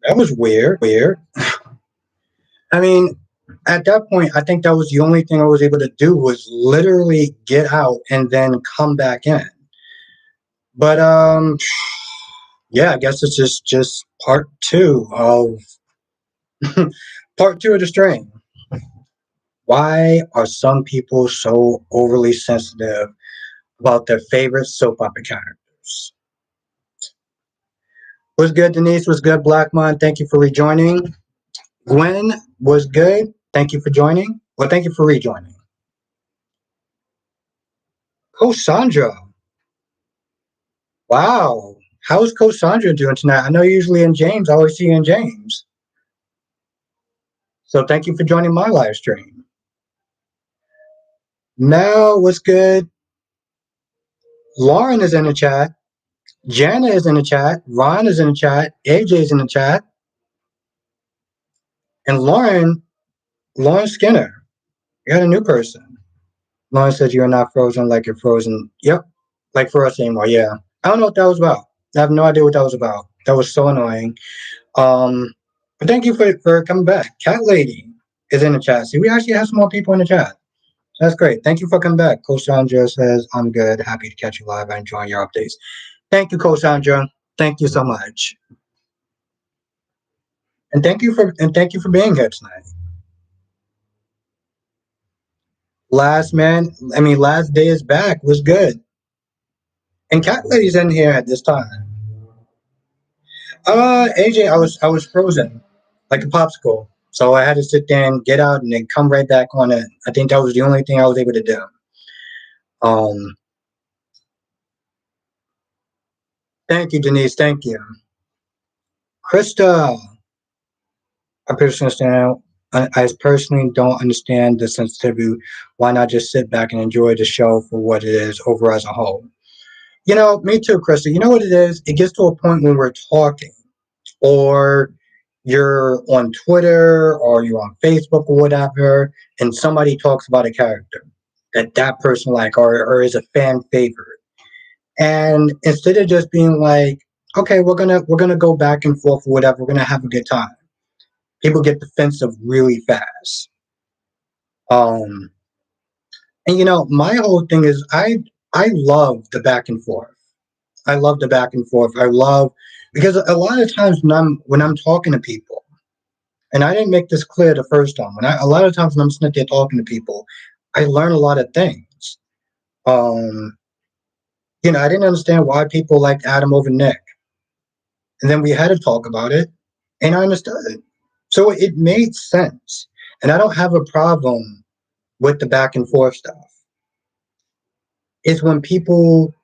That was weird. Weird. I mean, at that point, I think that was the only thing I was able to do was literally get out and then come back in. But yeah, I guess it's just part two of part two of the stream. Why are some people so overly sensitive about their favorite soap opera characters? Was good, Denise? Was good, Blackmon? Thank you for rejoining. Gwen was good. Thank you for joining. Well, thank you for rejoining. Coach Sandra. Wow. How's Coach Sandra doing tonight? I know you're usually in James. I always see you in James. So thank you for joining my live stream. Mel, what's good? Lauren is in the chat. Jana is in the chat. Ron is in the chat. AJ is in the chat. And Lauren Skinner. You got a new person. Lauren says you're not frozen like you're frozen. Yep. Like for us anymore. Yeah. I don't know what that was about. I have no idea what that was about. That was so annoying. But thank you for coming back. Cat Lady is in the chat. See, we actually have some more people in the chat. That's great. Thank you for coming back. Coach Sandra says, I'm good. Happy to catch you live. I enjoy your updates. Thank you, Coach Sandra. Thank you so much. And thank you for being here tonight. Last day is back was good. And Cat Lady's in here at this time. AJ, I was frozen like a popsicle. So I had to sit there and get out and then come right back on it. I think that was the only thing I was able to do. Thank you, Denise. Thank you. Krista. I personally don't understand the sensitivity. Why not just sit back and enjoy the show for what it is over as a whole? You know, me too, Krista. You know what it is? It gets to a point when we're talking, or you're on Twitter, or you're on Facebook, or whatever, and somebody talks about a character that person like, or is a fan favorite, and instead of just being like, okay, we're gonna go back and forth or whatever, we're gonna have a good time. People get defensive really fast. Um, and you know, my whole thing is I love the back and forth. I love the back and forth. I love because a lot of times when I'm talking to people, and I didn't make this clear the first time. A lot of times when I'm sitting there talking to people, I learn a lot of things. Um, you know, I didn't understand why people liked Adam over Nick, and then we had to talk about it, and I understood it. So it made sense, and I don't have a problem with the back and forth stuff. It's when people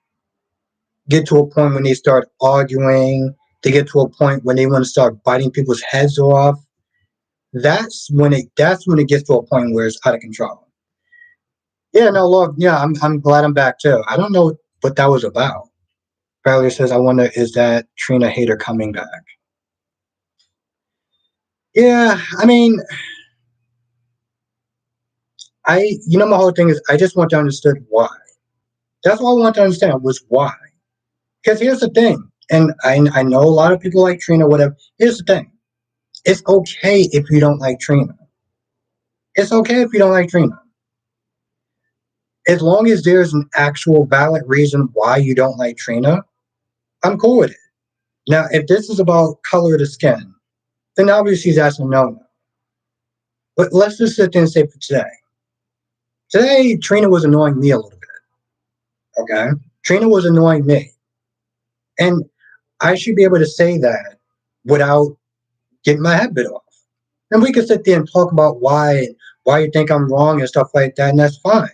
get to a point when they start arguing, they get to a point when they want to start biting people's heads off. That's when it gets to a point where it's out of control. Yeah, no, Lord, yeah, I'm glad I'm back too. I don't know what that was about. Valerie says, I wonder, is that Trina hater coming back? Yeah, I mean, my whole thing is I just want to understand why. That's all I want to understand was why. Because here's the thing, and I know a lot of people like Trina, whatever. Here's the thing. It's okay if you don't like Trina. It's okay if you don't like Trina. As long as there's an actual valid reason why you don't like Trina, I'm cool with it. Now, if this is about color of the skin, then obviously that's a no-no. But let's just sit there and say for today. Today, Trina was annoying me a little bit. Okay? Trina was annoying me. And I should be able to say that without getting my head bit off. And we could sit there and talk about why you think I'm wrong and stuff like that, and that's fine.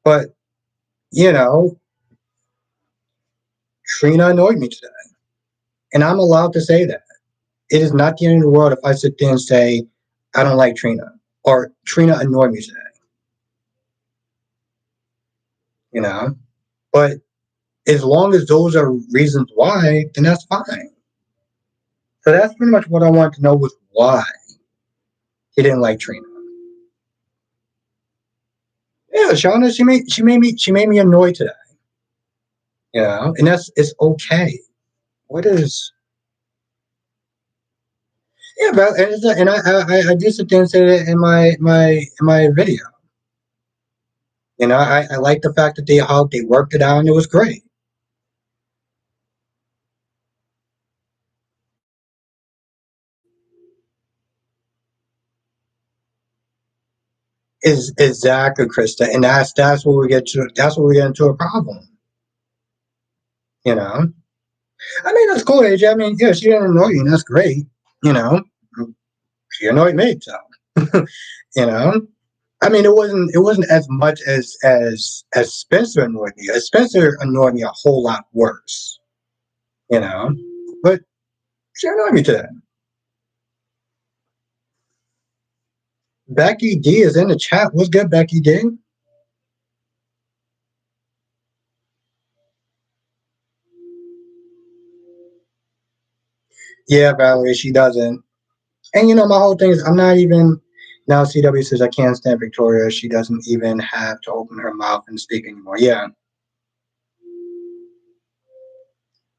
But, you know, Trina annoyed me today. And I'm allowed to say that. It is not the end of the world if I sit there and say, I don't like Trina, or Trina annoyed me today. You know? But as long as those are reasons why, then that's fine. So that's pretty much what I wanted to know was why he didn't like Trina. Yeah, Shauna, she made me annoyed today. And it's okay. What is Yeah, but and I do sit there and say that in my video. I like the fact that they worked it out and it was great. Is exactly, Krista, and that's where we get into a problem. You know, I mean that's cool, AJ. I mean, yeah, she didn't annoy you, and that's great. You know, she annoyed me, so you know. I mean, it wasn't as much as Spencer annoyed me. Spencer annoyed me a whole lot worse. You know, but she annoyed me today. Becky D is in the chat. What's good, Becky D? Yeah, Valerie, she doesn't. And my whole thing is I'm not even now. CW says I can't stand Victoria. She doesn't even have to open her mouth and speak anymore. Yeah.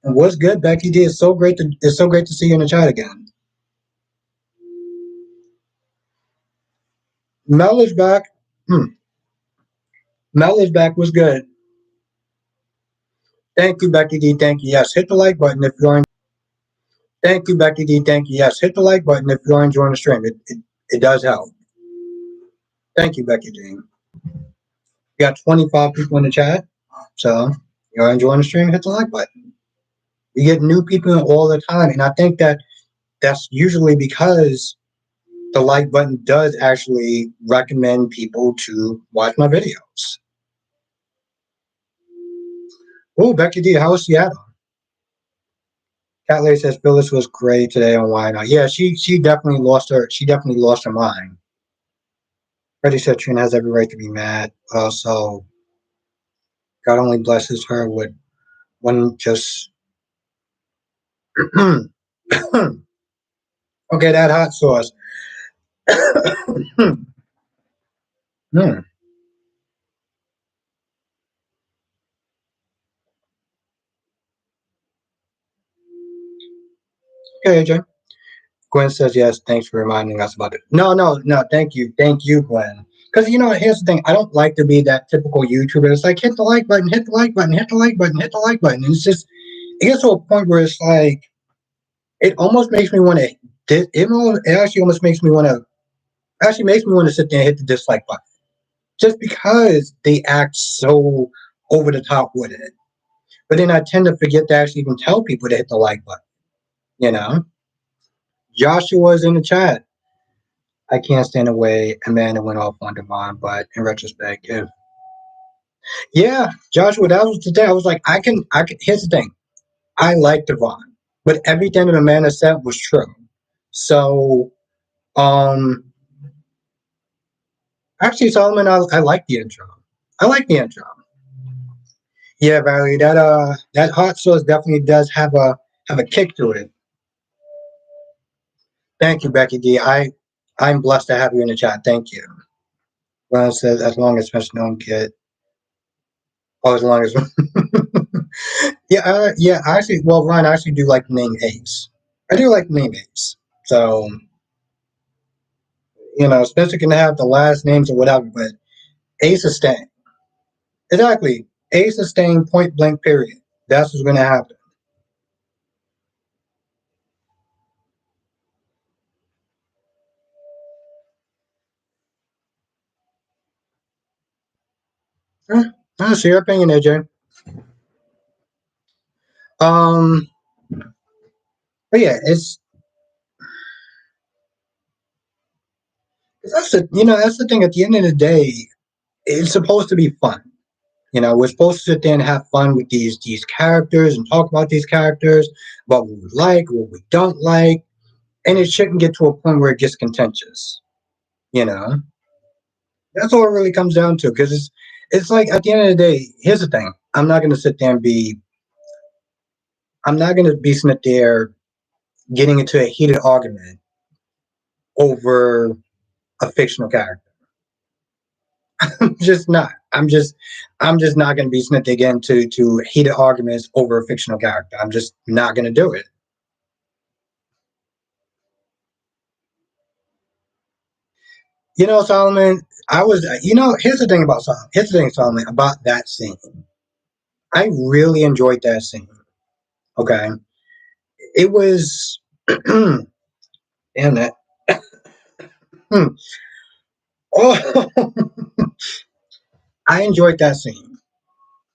And what's good, Becky D? It's so great to see you in the chat again. Mel is back. Hmm. Mel is back. What's good? Thank you, Becky D. Thank you. Yes, hit the like button if you're. Thank you, Becky D. Thank you. Yes, hit the like button if you're enjoying the stream. It does help. Thank you, Becky D. We got 25 people in the chat. So you're enjoying the stream, hit the like button. We get new people in all the time. And I think that's usually because the like button does actually recommend people to watch my videos. Oh, Becky D, how was Seattle? Cat Lady says Phyllis was great today on Why Not. Yeah, she definitely lost her mind. Freddie said Trina has every right to be mad. So God only blesses her with one just okay, that hot sauce. Hmm. Okay, AJ. Gwen says yes. Thanks for reminding us about it. No, no, no. Thank you, Gwen. Because here's the thing. I don't like to be that typical YouTuber. It's like hit the like button, hit the like button, hit the like button, hit the like button. And it's just it gets to a point where it's like it almost makes me want to. It actually almost makes me want to sit there and hit the dislike button just because they act so over the top with it. But then I tend to forget to actually even tell people to hit the like button. You know, Joshua's in the chat. I can't stand the way Amanda went off on Devon, but in retrospect, if yeah, Joshua, that was the thing. I was like, I can. Here's the thing. I like Devon, but everything that Amanda said was true. So, um, actually, Solomon, I like the intro. I like the intro. Yeah, Valerie, that hot sauce definitely does have a kick to it. Thank you, Becky D. I'm blessed to have you in the chat. Thank you. Ron says, as long as Spencer don't get, oh, as long as yeah, yeah. Actually, well, Ron, I actually do like the name Ace. I do like the name Ace. So Spencer can have the last names or whatever, but Ace is staying. Exactly, Ace is staying. Point blank. Period. That's what's going to happen. That's your opinion, AJ. Um, but yeah, that's the thing. At the end of the day, it's supposed to be fun. We're supposed to sit there and have fun with these characters and talk about these characters, what we like, what we don't like, and it shouldn't get to a point where it gets contentious. You know, that's all it really comes down to. Because it's like at the end of the day, here's the thing: I'm not going to be sitting there getting into a heated argument over a fictional character. I'm just not. I'm just not going to be snipped again to heated arguments over a fictional character. I'm just not going to do it. Solomon, here's the thing about Solomon. Here's the thing, Solomon, about that scene. I really enjoyed that scene. Okay. It was, damn that. Hmm. Oh, I enjoyed that scene.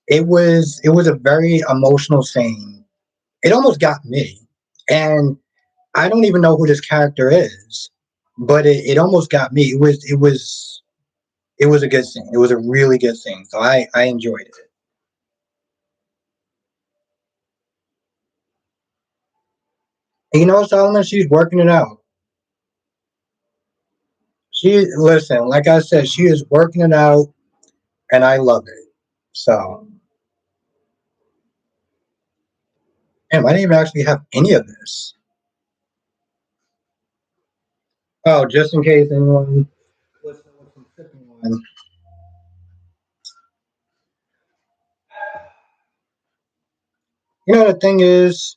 It was a very emotional scene. It almost got me. And I don't even know who this character is, but it almost got me. It was a good scene. It was a really good scene. So I enjoyed it. And Solomon, she's working it out. She listen, like I said, she is working it out, and I love it. So, damn, I didn't even actually have any of this. Oh, just in case anyone listening with some sipping on. The thing is,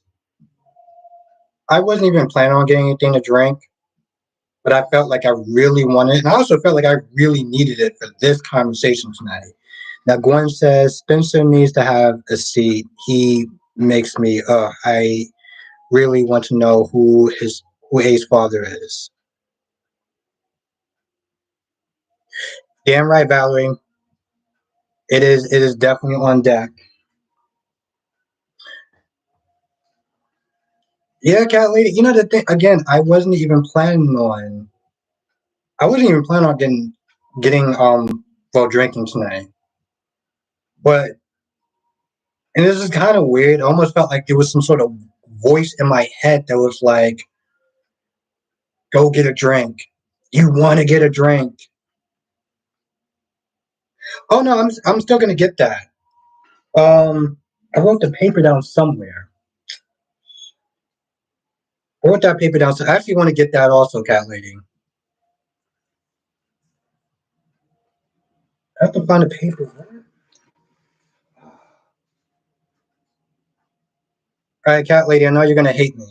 I wasn't even planning on getting anything to drink, but I felt like I really wanted it. And I also felt like I really needed it for this conversation tonight. Now, Gwen says Spencer needs to have a seat. He makes me, I really want to know who A's father is. Damn right, Valerie. It is definitely on deck. Yeah, cat lady. The thing again, I wasn't even planning on getting well drinking tonight. But and this is kind of weird. It almost felt like there was some sort of voice in my head that was like, go get a drink. You want to get a drink. Oh no, I'm still gonna get that. I wrote the paper down somewhere. I wrote that paper down. So I actually want to get that also, cat lady. I have to find a paper. All right, cat lady. I know you're gonna hate me.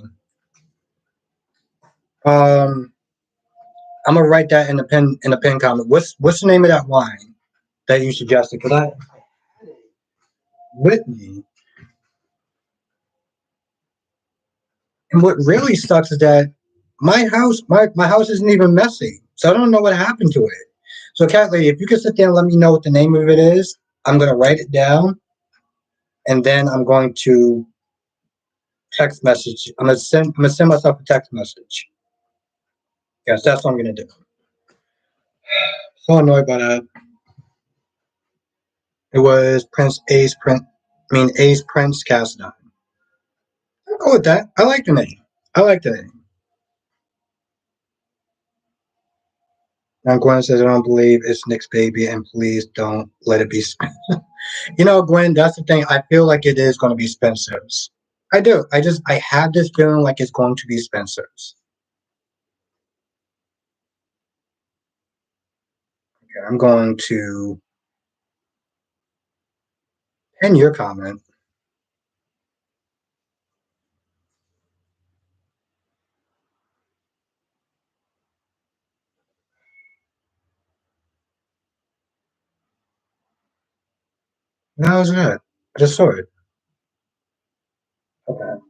Um, I'm gonna write that in the pin comment. What's the name of that wine that you suggested? Because I with me. And what really sucks is that my house isn't even messy. So I don't know what happened to it. So cat lady, if you could sit there and let me know what the name of it is, I'm gonna write it down and then I'm going to text message. I'm gonna send myself a text message. Yes, that's what I'm gonna do. So annoyed by that. It was Ace Prince Cassidy. I'll go with that. I like the name. I like the name. Now Gwen says, I don't believe it's Nick's baby, and please don't let it be Spencer. Gwen, that's the thing. I feel like it is going to be Spencer's. I do. I have this feeling like it's going to be Spencer's. Okay, I'm going to pin your comment. That was good. I just saw it. Okay.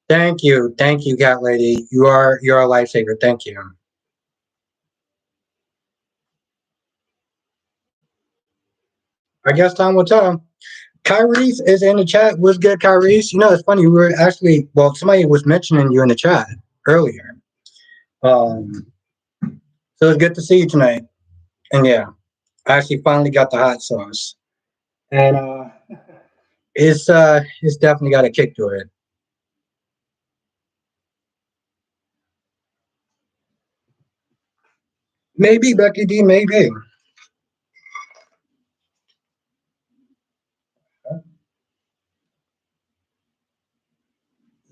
Thank you, cat lady. You're a lifesaver. Thank you. I guess time will tell. Kyrie's is in the chat. What's good, Kyrie's? It's funny. We were actually, well, somebody was mentioning you in the chat earlier. Um, so it's good to see you tonight. And yeah, I actually finally got the hot sauce, and it's definitely got a kick to it. Maybe Becky D, maybe.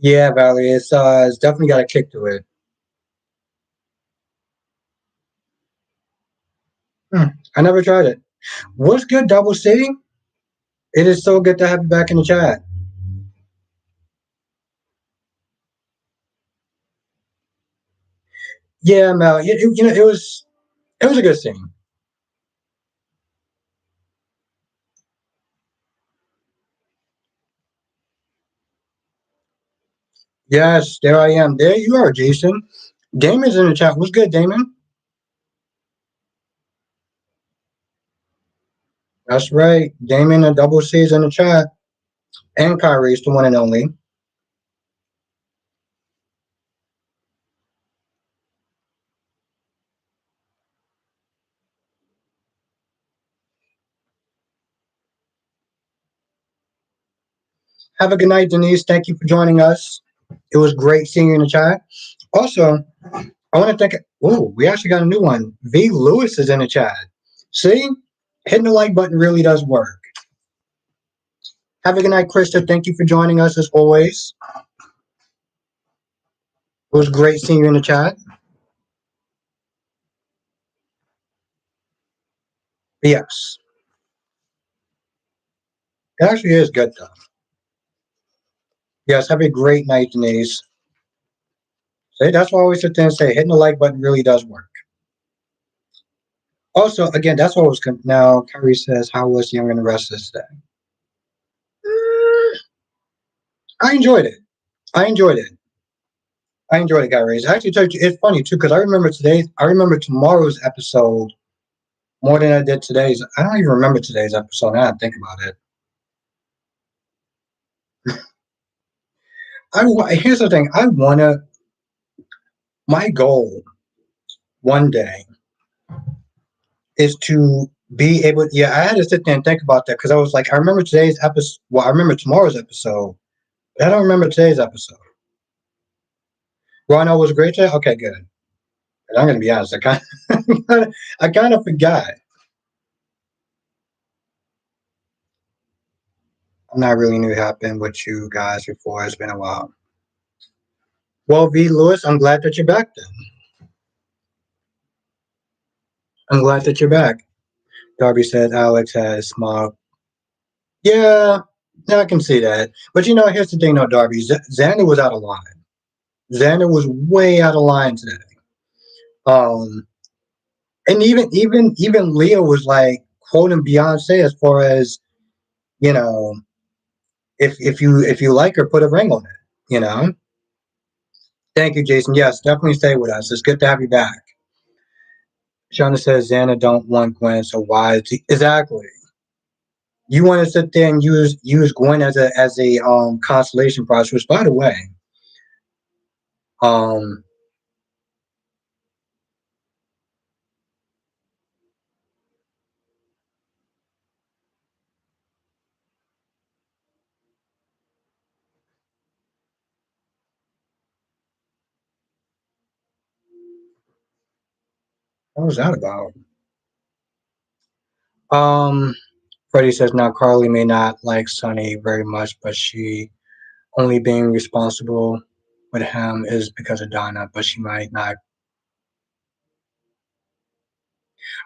Yeah, Valerie, it's definitely got a kick to it. Hmm, I never tried it. What's good, Double C? It is so good to have you back in the chat. Yeah, Mel. It was a good scene. Yes, there I am. There you are, Jason. Damon's in the chat. What's good, Damon? That's right. Damon and Double C's in the chat. And Kyrie's the one and only. Have a good night, Denise. Thank you for joining us. It was great seeing you in the chat. Also, I want to thank. Oh, we actually got a new one. V. Lewis is in the chat. See, hitting the like button really does work. Have a good night, Krista. Thank you for joining us as always. It was great seeing you in the chat. Yes, it actually is good though. Yes, have a great night, Denise. See, that's why I always sit there and say hitting the like button really does work. Also, again, that's what was now. Kyrie says, "How was Young and the Restless today?" Mm, I enjoyed it. I enjoyed it. I enjoyed it, Kyrie. Actually, it's funny too because I remember today. I remember tomorrow's episode more than I did today's. I don't even remember today's episode. Now I think about it. Here's the thing. I wanna. My goal one day is to be able. Yeah, I had to sit there and think about that because I was like, I remember today's episode. Well, I remember tomorrow's episode, but I don't remember today's episode. Rhino was great today. Okay, good. And I'm gonna be honest. I kind of forgot. I'm not really knew what happened with you guys before. It's been a while. Well, V. Lewis, I'm glad that you're back. Then I'm glad that you're back. Darby said Alex has small. Yeah, yeah, I can see that. But here's the thing, though, Darby. Xander was out of line. Xander was way out of line today. Um, and even Leo was like quoting Beyonce as far as you know, if you like her, put a ring on it. Thank you, Jason. Yes, definitely stay with us. It's good to have you back. Shauna says Xana don't want Gwen, so why? Exactly. You want to sit there and use Gwen as a consolation prize. Which, by the way, um, what was that about? Um, Freddie says now Carly may not like Sunny very much, but she only being responsible with him is because of Donna, but she might not.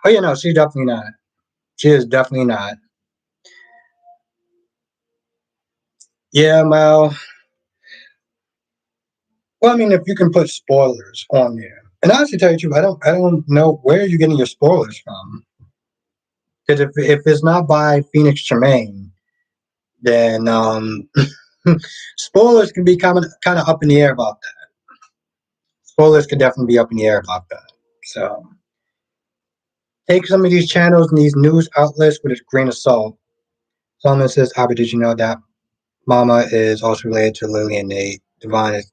Oh yeah, no, she's definitely not. She is definitely not. Yeah, Mel. Well, I mean, if you can put spoilers on there, and honestly, tell you the truth, I don't know where you're getting your spoilers from. Because if it's not by Phoenix Tremaine, then spoilers can be kind of up in the air about that. Spoilers could definitely be up in the air about that. So take some of these channels and these news outlets with a grain of salt. Solomon says, Albert, did you know that Mama is also related to Lily and Nate? Devon is.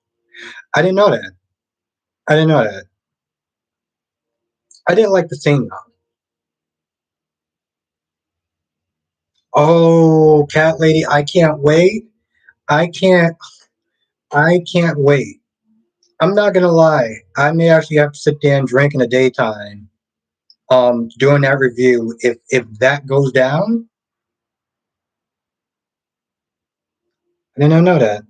I didn't know that. I didn't know that. I didn't like the scene though. Oh, cat lady, I can't wait. I can't. I can't wait. I'm not gonna lie. I may actually have to sit there and drink in the daytime. During that review, if that goes down, I didn't know that.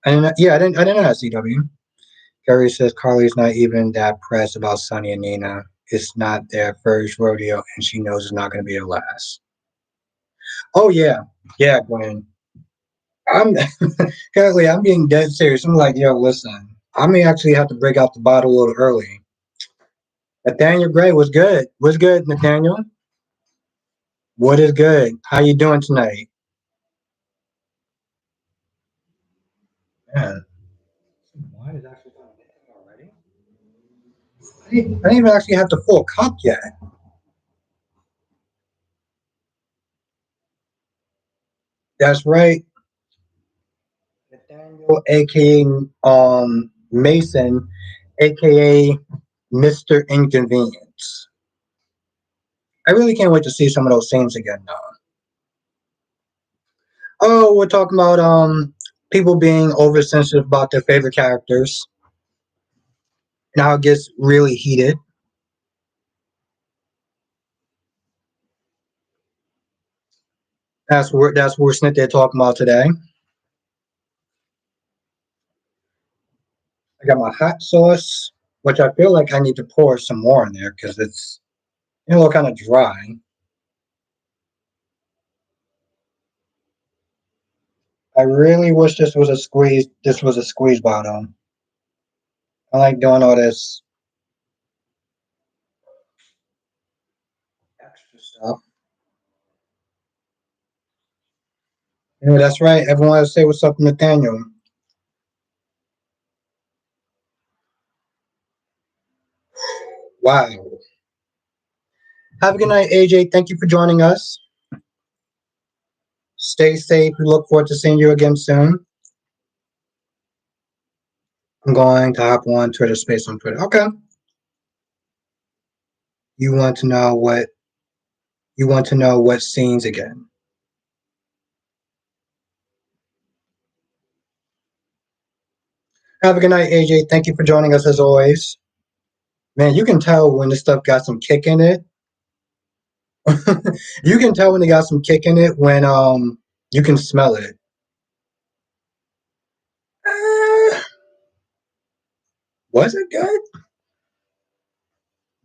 Yeah, I didn't know that, CW. Gary says Carly's not even that pressed about Sonny and Nina. It's not their first rodeo, and she knows it's not going to be her last. Oh yeah, yeah, Gwen. I'm currently I'm being dead serious. I'm like, yo, listen, I may actually have to break out the bottle a little early. Nathaniel Gray was good. Was good, Nathaniel. What is good? How you doing tonight? Man, wine is actually done already. I didn't even actually have the full cup yet. That's right. Nathaniel, aka Mason, aka Mr. Inconvenience. I really can't wait to see some of those scenes again now. Oh, we're talking about people being oversensitive about their favorite characters and how it gets really heated. That's what Snit they're talking about today. I got my hot sauce, which I feel like I need to pour some more in there because it's kind of dry. I really wish this was a squeeze. This was a squeeze bottle. I like doing all this extra stuff. Yeah, that's right. Everyone say what's up, Nathaniel. Wow. Have a good night, AJ. Thank you for joining us. Stay safe. We look forward to seeing you again soon. I'm going to hop on Twitter Space on Twitter. Okay. You want to know what you want to know what scenes again? Have a good night, AJ. Thank you for joining us as always. Man, you can tell when this stuff got some kick in it. You can tell when they got some kick in it when you can smell it. Uh, was it good?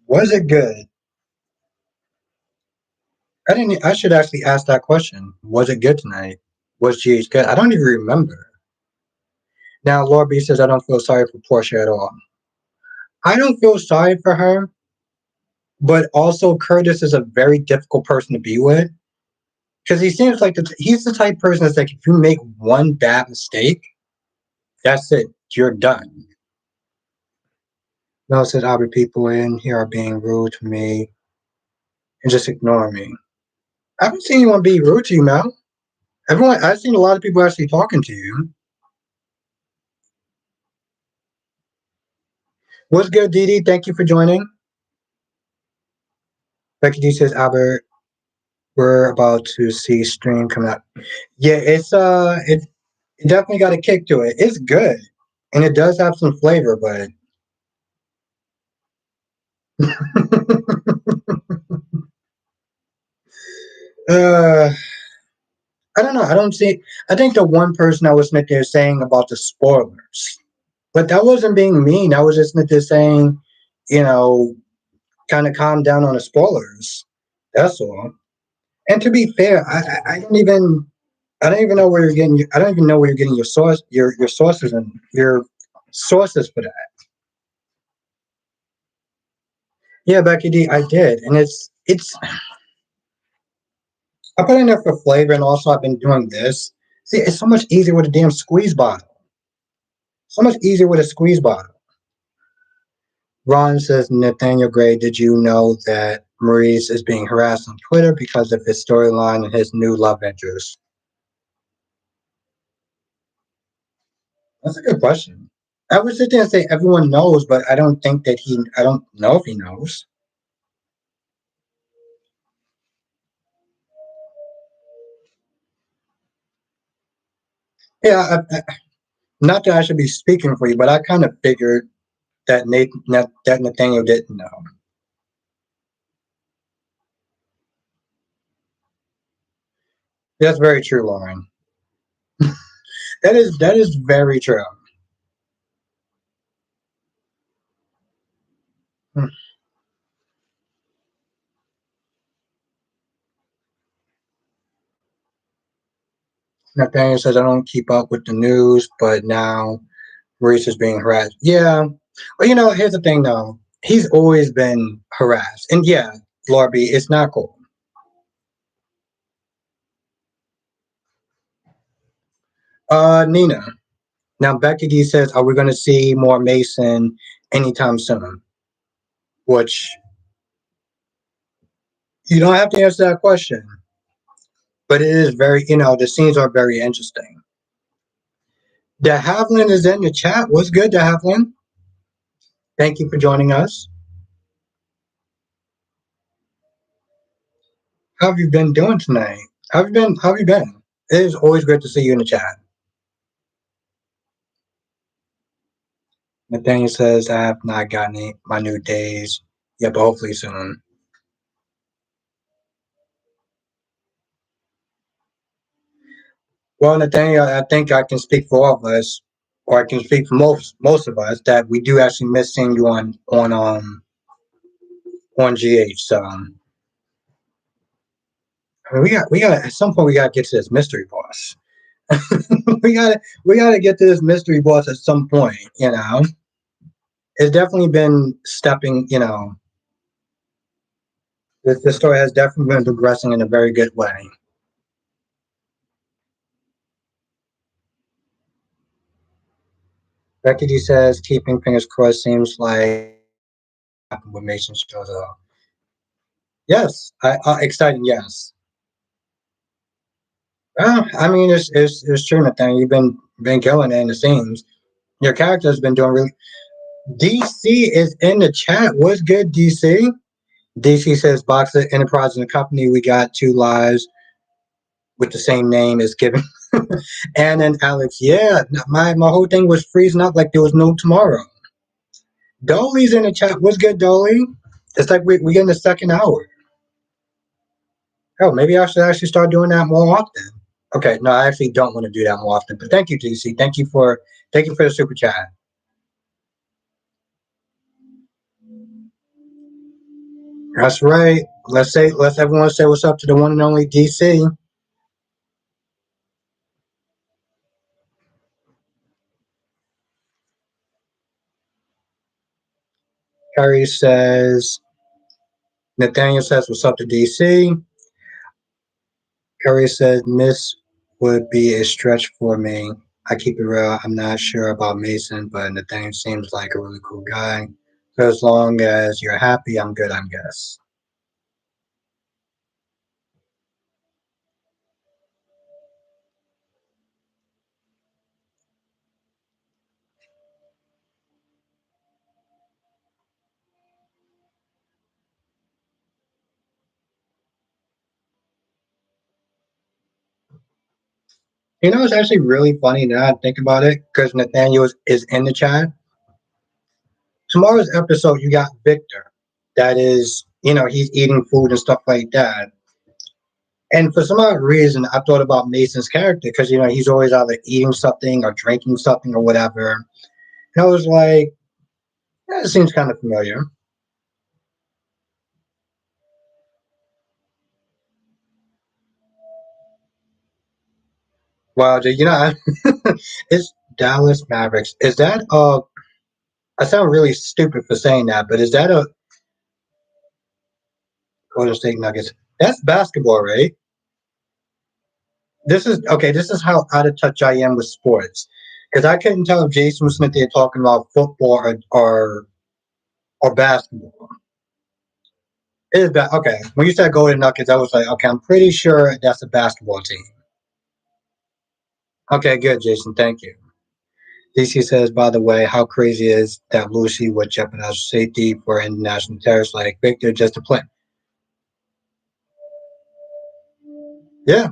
Was it good? I didn't. I should actually ask that question. Was it good tonight? Was GH good? I don't even remember. Now, Lord B says I don't feel sorry for Portia at all. I don't feel sorry for her, but also Curtis is a very difficult person to be with because he seems like he's the type of person that's like if you make one bad mistake, that's it. You're done. No, said Albert, people in here are being rude to me and just ignore me. I haven't seen anyone be rude to you, Mel. Everyone, I've seen a lot of people actually talking to you. What's good, Dee? Thank you for joining. Becky D says, Albert, we're about to see stream coming up. Yeah, it definitely got a kick to it. It's good, and it does have some flavor, but uh, I don't know. I don't see. I think the one person I was Smith there saying about the spoilers, but that wasn't being mean. That was just Smith there saying, you know, kind of calm down on the spoilers. That's all. And to be fair, I don't even know where you're getting. I don't even know where you're getting your sources and your sources for that. Yeah, Becky D, I did, and it's. I put in there for flavor, and also I've been doing this. See, it's so much easier with a damn squeeze bottle. So much easier with a squeeze bottle. Ron says, Nathaniel Gray, did you know that Maurice is being harassed on Twitter because of his storyline and his new love interest? That's a good question. I would sit there and say everyone knows, but I don't think that I don't know if he knows. Yeah, not that I should be speaking for you, but I kind of figured that that Nathaniel didn't know. That's very true, Lauren. That is very true. Hmm. Nathaniel says I don't keep up with the news, but now Reese is being harassed. Yeah. Well, here's the thing though. He's always been harassed. And yeah, Laura B, it's not cool. Nina. Now Becky D says, are we gonna see more Mason anytime soon? Which you don't have to answer that question. But it is very, the scenes are very interesting. De Havlin is in the chat. What's good, De Havlin? Thank you for joining us. How have you been doing tonight? How have you been? It is always great to see you in the chat. Nathaniel says, I have not gotten my new days yet, but hopefully soon. Well, Nathaniel, I think I can speak for all of us, or I can speak for most of us, that we do actually miss seeing you on GH. So I mean, we got at some point we got to get to this mystery boss. We gotta get to this mystery boss at some point. It's definitely been stepping. This story has definitely been progressing in a very good way. Becky D says, keeping fingers crossed seems like what Mason shows up. Yes, exciting. Yes. Well, I mean, it's true, Nathaniel. You've been killing it in the scenes. Your character has been doing really. DC is in the chat. What's good, DC? DC says, Boxer Enterprise and the company. We got two lives with the same name as given. And then Alex, yeah, my whole thing was freezing up like there was no tomorrow. Dolly's in the chat. What's good, Dolly? It's like we get in the second hour. Oh, maybe I should actually start doing that more often. Okay, no, I actually don't want to do that more often. But thank you, DC. Thank you for the super chat. That's right. Let's everyone say what's up to the one and only DC. Harry says Nathaniel says what's up to DC. Harry says Miss would be a stretch for me. I keep it real. I'm not sure about Mason, but Nathaniel seems like a really cool guy. So as long as you're happy, I'm good, I guess. It's actually really funny now I think about it because Nathaniel is in the chat. Tomorrow's episode, you got Victor. That is, he's eating food and stuff like that. And for some odd reason, I thought about Mason's character because, he's always either eating something or drinking something or whatever. And I was like, that seems kind of familiar. Well, it's Dallas Mavericks. Is that I sound really stupid for saying that, but is that a Golden State Nuggets? That's basketball, right? This is okay. This is how out of touch I am with sports because I couldn't tell if Jason Smith they talking about football or basketball. It is okay. When you said Golden Nuggets, I was like, okay, I'm pretty sure that's a basketball team. Okay, good, Jason. Thank you. DC says, by the way, how crazy is that Lucy would jeopardize safety for international terrorists like Victor just to play? Yeah,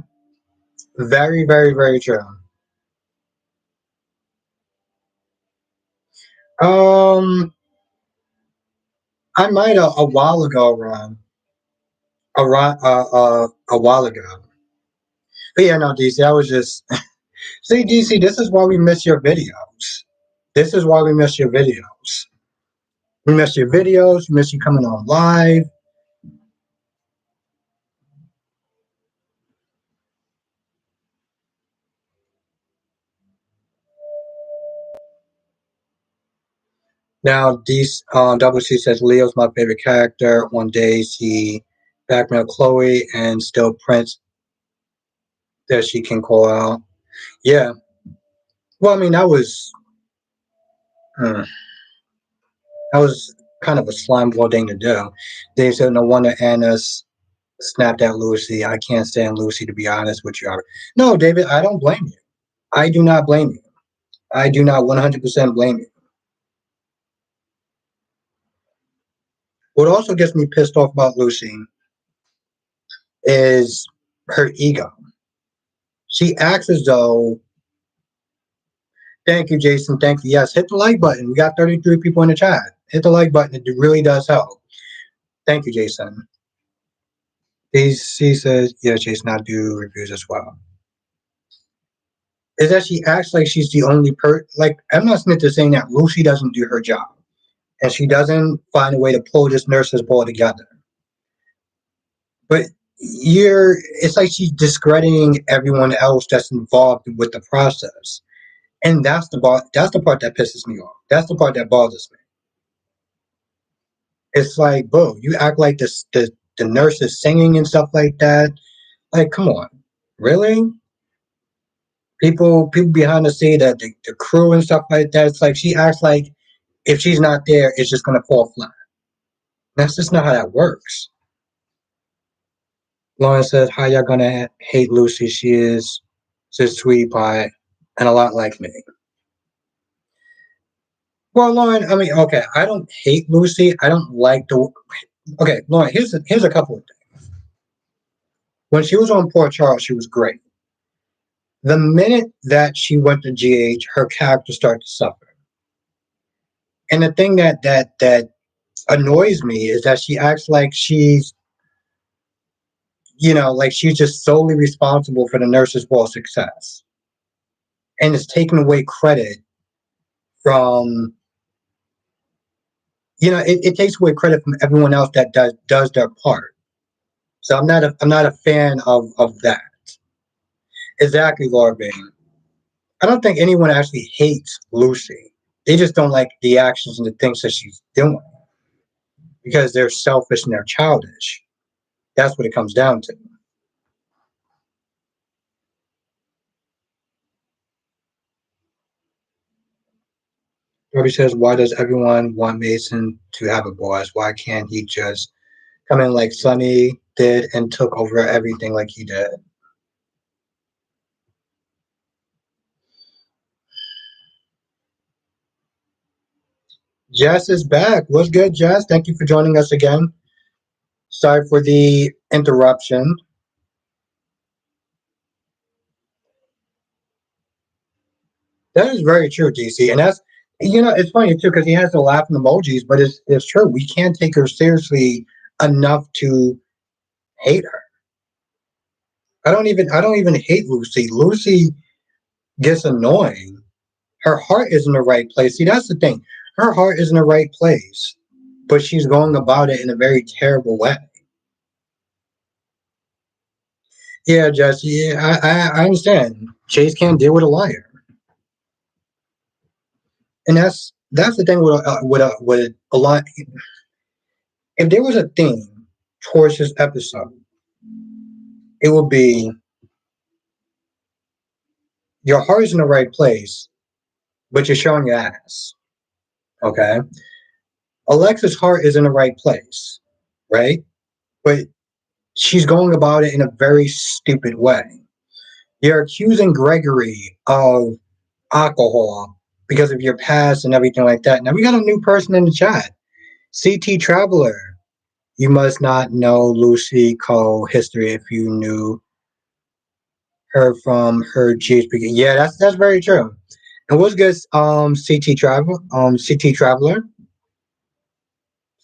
very, very, very true. Um, I might a while ago, Ron. A while ago. But yeah, no, DC. I was just See, DC, this is why we miss your videos. This is why we miss your videos. We miss your videos. We miss you coming on live. Now, Double C says Leo's my favorite character. One day he blackmailed Chloe and still Prince that she can call out. Yeah. Well, I mean, hmm, that was kind of a slime ball thing to do. They said no wonder Anna's snapped at Lucy. I can't stand Lucy, to be honest with you. No, David, I don't blame you. I do not blame you. I do not 100% blame you. What also gets me pissed off about Lucy is her ego. She acts as though, thank you, Jason, thank you. Yes, hit the like button. We got 33 people in the chat. Hit the like button. It really does help. Thank you, Jason. He says, yeah, Jason, I do reviews as well. Is that she acts like she's the only like Emma Smith is saying that Lucy doesn't do her job and she doesn't find a way to pull this nurse's ball together. But it's like she's discrediting everyone else that's involved with the process. And that's the part that pisses me off. That's the part that bothers me. It's like, bro, you act like the nurse is singing and stuff like that. Like, come on. Really? People behind the scene, that the crew and stuff like that, it's like she acts like if she's not there, it's just gonna fall flat. That's just not how that works. Lauren says, how y'all gonna hate Lucy? She is just sweet pie and a lot like me. Well, Lauren, I mean, okay, I don't hate Lucy. I don't like okay, Lauren, here's a couple of things. When she was on Port Charles, she was great. The minute that she went to GH, her character started to suffer. And the thing that annoys me is that she acts like she's, like she's just solely responsible for the nurse's ball success. And it's taking away credit from, it takes away credit from everyone else that does their part. So I'm not a fan of that. Exactly, Laura Bain. I don't think anyone actually hates Lucy. They just don't like the actions and the things that she's doing because they're selfish and they're childish. That's what it comes down to. Robbie says, why does everyone want Mason to have a boss? Why can't he just come in like Sonny did and took over everything like he did? Jess is back. What's good, Jess? Thank you for joining us again. Sorry for the interruption. That is very true, DC. And that's, it's funny too, because he has the laughing emojis, but it's true. We can't take her seriously enough to hate her. I don't even hate Lucy. Lucy gets annoying. Her heart is in the right place. See, that's the thing. Her heart is in the right place, but she's going about it in a very terrible way. Yeah, Jesse. Yeah, I understand. Chase can't deal with a liar, and that's the thing with a lot. If there was a theme towards this episode, it would be your heart is in the right place, but you're showing your ass. Okay, Alexa's heart is in the right place, right? But she's going about it in a very stupid way. You're accusing Gregory of alcohol because of your past and everything like that. Now we got a new person in the chat. CT Traveler. You must not know Lucy Cole history if you knew her from her GHP. Yeah, that's very true. And what's good, CT Traveler.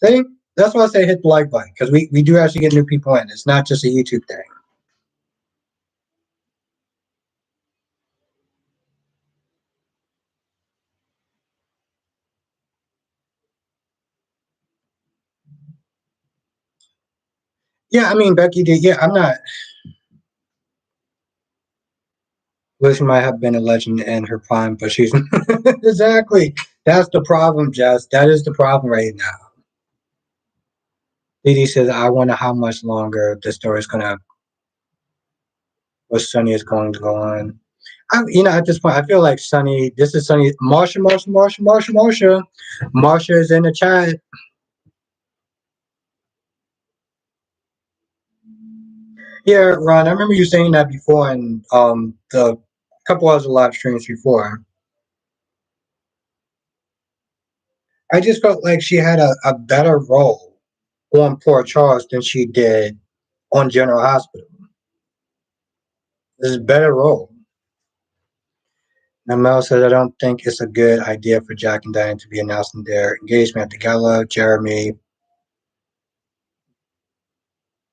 See, that's why I say hit the like button because we do actually get new people in. It's not just a YouTube thing. Yeah, I mean Becky did. Yeah, I'm not. Lucy might have been a legend in her prime, but she's exactly. That's the problem, Jess. That is the problem right now. Dee Dee says, "I wonder how much longer the story is gonna, what Sunny is going to go on." At this point, I feel like Sunny. This is Sunny. Marsha is in the chat. Yeah, Ron. I remember you saying that before, in the couple hours of live streams before. I just felt like she had a better role on Port Charles than she did on General Hospital. This is a better role. Now, Mel says, I don't think it's a good idea for Jack and Diane to be announcing their engagement at the gala. Jeremy,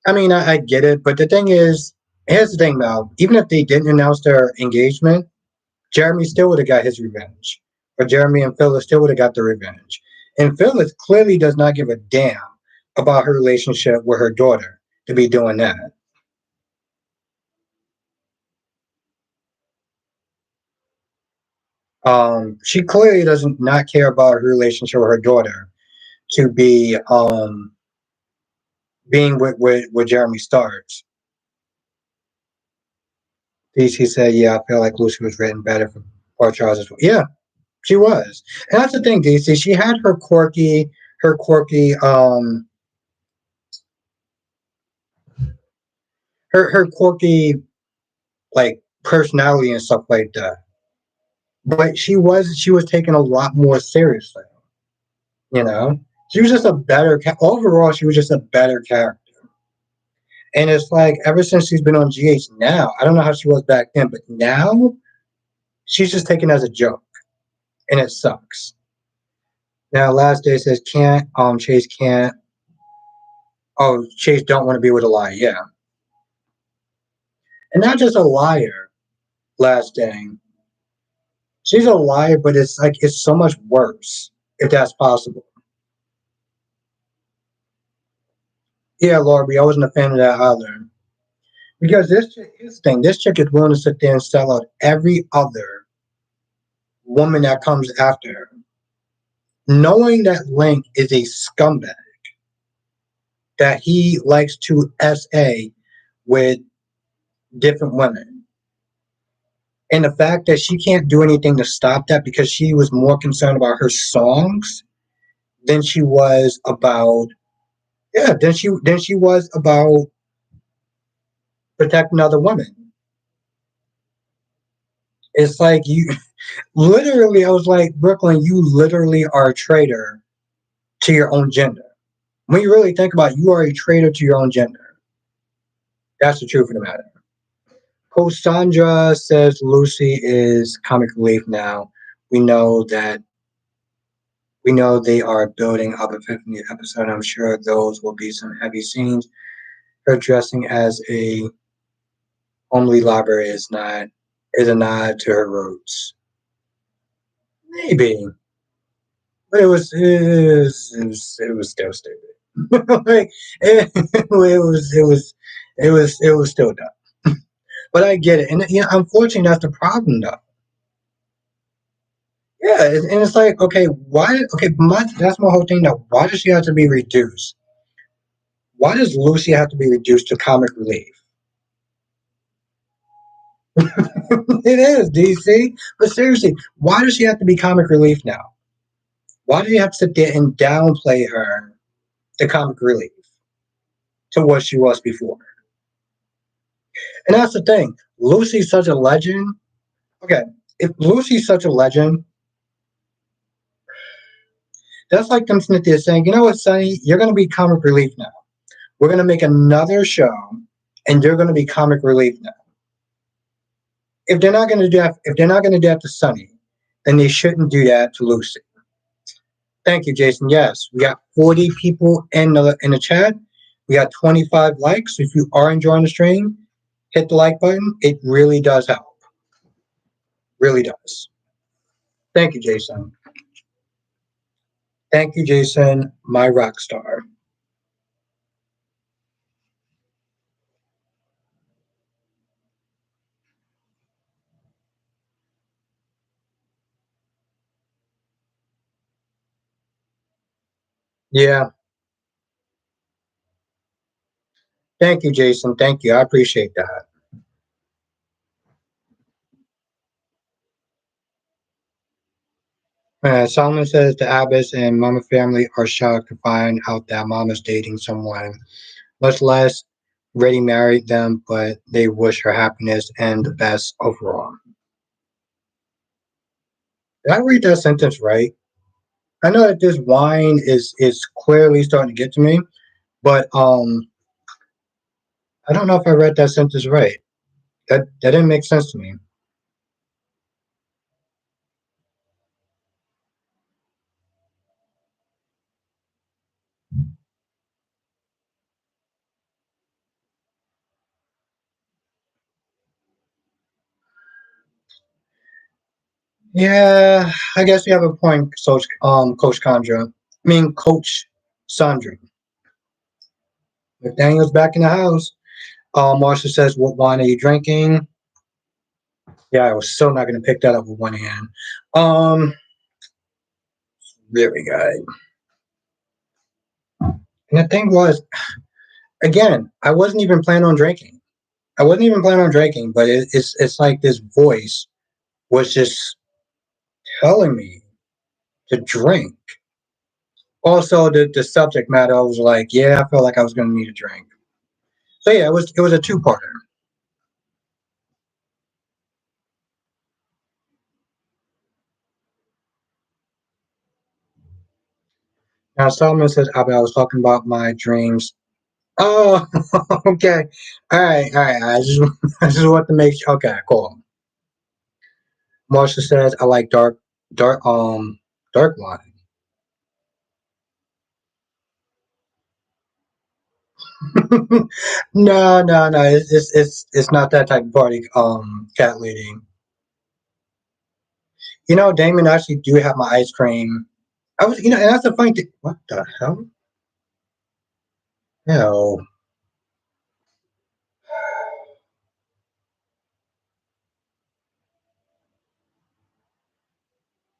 I mean, I get it, but the thing is, here's the thing, Mel. Even if they didn't announce their engagement, Jeremy still would have got his revenge. Or Jeremy and Phyllis still would have got the revenge. And Phyllis clearly does not give a damn about her relationship with her daughter to be doing that. She clearly doesn't not care about her relationship with her daughter to be being with Jeremy Starks. DC said, "Yeah, I feel like Lucy was written better for Port Charles as well." Yeah, she was, and that's the thing, DC. She had her quirky, her quirky like personality and stuff like that. But she was taken a lot more seriously. You know, she was just a better overall. She was just a better character. And it's like ever since she's been on GH now, I don't know how she was back then, but now she's just taken as a joke, and it sucks. Now, last day says can't Chase can't. Oh, Chase don't want to be with a liar. Yeah, and not just a liar. Last day, she's a liar, but it's like it's so much worse if that's possible. Yeah, Lorby, I wasn't a fan of that either because this thing, this chick is willing to sit there and sell out every other woman that comes after her, knowing that Link is a scumbag, that he likes to SA with different women. And the fact that she can't do anything to stop that because she was more concerned about her songs than she was about than she was about protecting other women. It's like you literally I was like, Brooklyn, you literally are a traitor to your own gender. When you really think about it, you are a traitor to your own gender. That's the truth of the matter. Cassandra says Lucy is comic relief now. We know that we know they are building up a 50th episode. I'm sure those will be some heavy scenes. Her dressing as a homely library is a nod to her roots. Maybe, but it was still stupid. Like it was still dumb. But I get it, and unfortunately, that's the problem, though. Yeah, and it's like, okay, why? Okay, that's my whole thing. Though, why does she have to be reduced? Why does Lucy have to be reduced to comic relief? It is DC, but seriously, why does she have to be comic relief now? Why do you have to sit there and downplay her to comic relief to what she was before? And that's the thing. Lucy's such a legend. Okay, if Lucy's such a legend, that's like them sitting there saying, you know what, Sonny, you're going to be comic relief now. We're going to make another show, and you're going to be comic relief now. If they're not going to do that, if they're not going to do that to Sonny, then they shouldn't do that to Lucy. Thank you, Jason. Yes, we got 40 people in the chat. We got 25 likes. If you are enjoying the stream, hit the like button. It really does help. Really does. Thank you, Jason. Thank you, Jason, my rock star. Yeah. Thank you, Jason. Thank you. I appreciate that. Solomon says the Abbas and Mama family are shocked to find out that Mama's dating someone, much less already married them, but they wish her happiness and the best overall. Did I read that sentence right? I know that this wine is clearly starting to get to me, but I don't know if I read that sentence right. That didn't make sense to me. Yeah, I guess you have a point, Coach Condra. Coach Sandra. Nathaniel's back in the house. Marshall says, "What wine are you drinking?" Yeah, I was so not going to pick that up with one hand. Um, Very good. And the thing was, again, I wasn't even planning on drinking. I wasn't even planning on drinking, but it's like this voice was just telling me to drink. Also, the subject matter, I was like, yeah, I felt like I was going to need a drink. So yeah, it was a two-parter. Now Solomon says, I was talking about my dreams. Oh, okay. All right. I just I just want to make sure. Okay, cool. Marsha says, I like dark, dark wine. No. It's not that type of party. Cat lady. Damon actually do have my ice cream. And that's the funny thing. What the hell? No,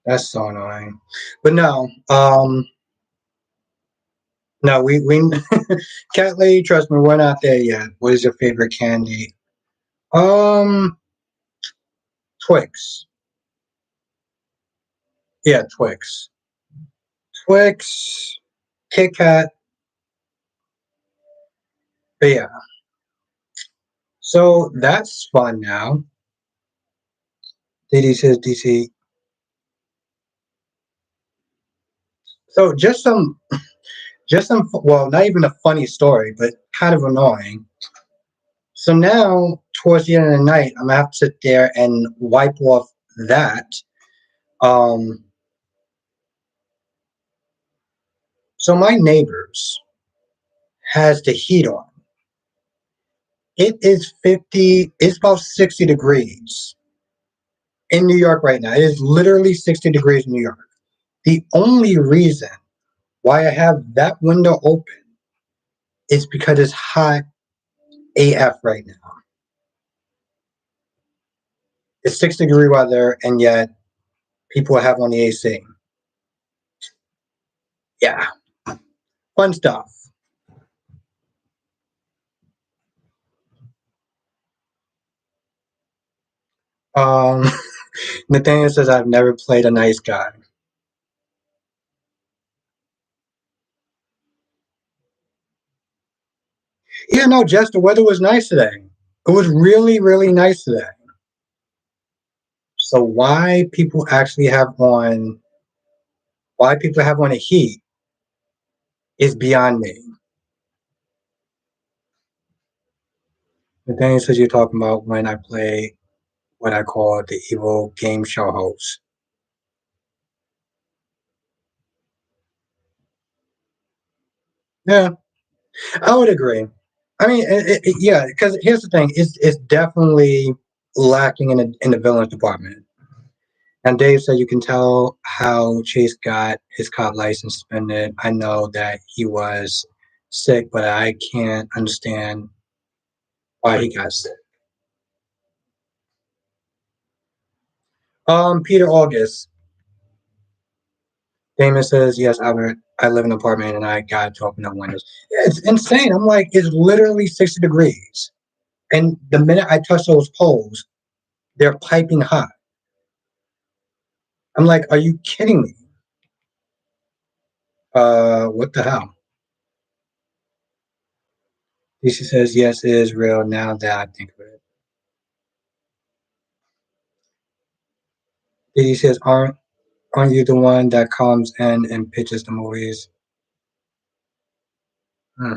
that's so annoying. But no, we cat lady. Trust me, we're not there yet. What is your favorite candy? Um, Twix. Yeah, Twix. Twix, Kit Kat. But yeah, so that's fun now. DD says DC. So well, not even a funny story, but kind of annoying. So now, towards the end of the night, I'm gonna have to sit there and wipe off that. Um, so my neighbors has the heat on. It is 50. It's about 60 degrees in New York right now. It is literally 60 degrees in New York. The only reason why I have that window open is because it's hot AF right now. It's 6-degree weather, and yet people have on the AC. Yeah, fun stuff. Um, Nathaniel says I've never played a nice guy. Yeah, no, Jess, the weather was nice today. It was really, really nice today. So why people have on a heat is beyond me. Nathaniel says you're talking about when I play what I call the evil game show host. Yeah, I would agree. I mean, yeah, because here's the thing: it's definitely lacking in the villains department. And Dave said you can tell how Chase got his cop license suspended. I know that he was sick, but I can't understand why he got sick. Peter August. Damon says yes, Albert. I live in an apartment and I got to open up windows. It's insane. I'm like, it's literally 60 degrees. And the minute I touch those poles, they're piping hot. I'm like, are you kidding me? What the hell? DC says, yes, it is real now that I think of it. DC says, aren't you the one that comes in and pitches the movies? Hmm.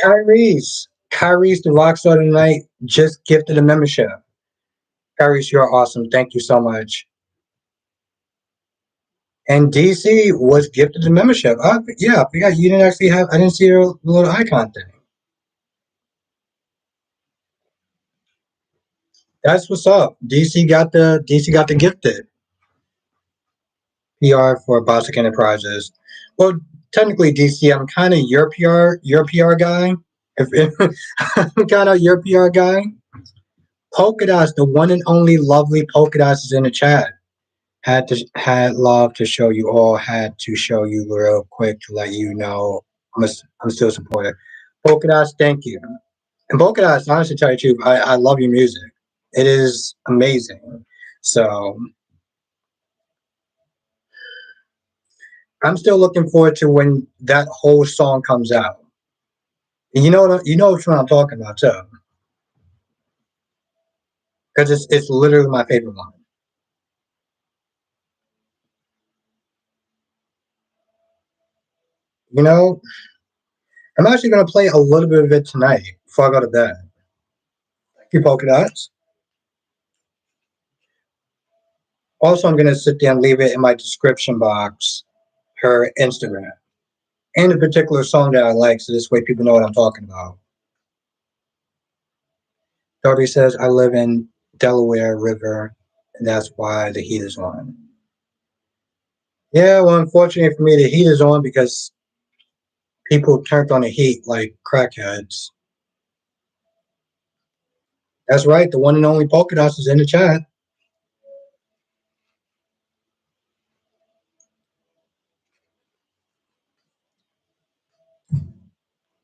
Kyrie's the rock star tonight, just gifted a membership. Kyrie's, you're awesome. Thank you so much. And DC was gifted a membership. Yeah, I forgot you didn't actually have. I didn't see your little icon thing. That's what's up. DC got the gifted PR for Bostic Enterprises. Well, technically, DC, I'm kind of your PR guy. If I'm kind of your PR guy. Polka Dots, the one and only lovely Polka Dots is in the chat. Had love to show you all. Had to show you real quick to let you know I'm still a supporter. Polka Dots, thank you. And Polka Dots, honestly, to tell you the truth, I love your music. It is amazing. So I'm still looking forward to when that whole song comes out. And you know which one I'm talking about too, because it's literally my favorite one. You know, I'm actually gonna play a little bit of it tonight before I go to bed. Thank you, Polka Dots. Also, I'm gonna sit there and leave it in my description box, her Instagram, and a particular song that I like, so this way people know what I'm talking about. Darby says, I live in Delaware River, and that's why the heat is on. Yeah, well, unfortunately for me, the heat is on because people turned on the heat like crackheads. That's right, the one and only Polka Dots is in the chat.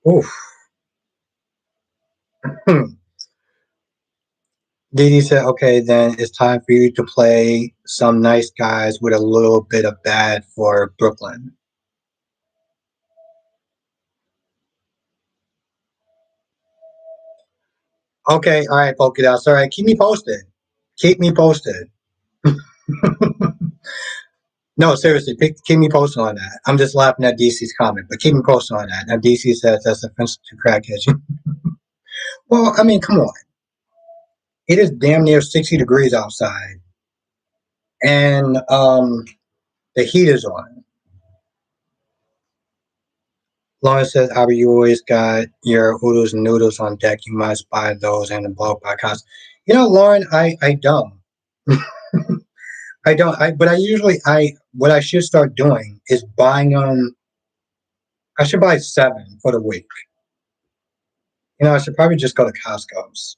Oof. Didi said, okay, then it's time for you to play some nice guys with a little bit of bad for Brooklyn. Okay, all right, Polka Dots. All right, keep me posted. Keep me posted. No, seriously, keep me posted on that. I'm just laughing at DC's comment, but keep me posted on that. Now, DC says that's offensive to crackheads. Well, I mean, come on. It is damn near 60 degrees outside, and the heat is on. Lauren says, Albert, you always got your oodles and noodles on deck. You must buy those in the bulk by cost. Lauren, I don't. I don't. But I usually, what I should start doing is buying them. I should buy 7 for the week. I should probably just go to Costco's.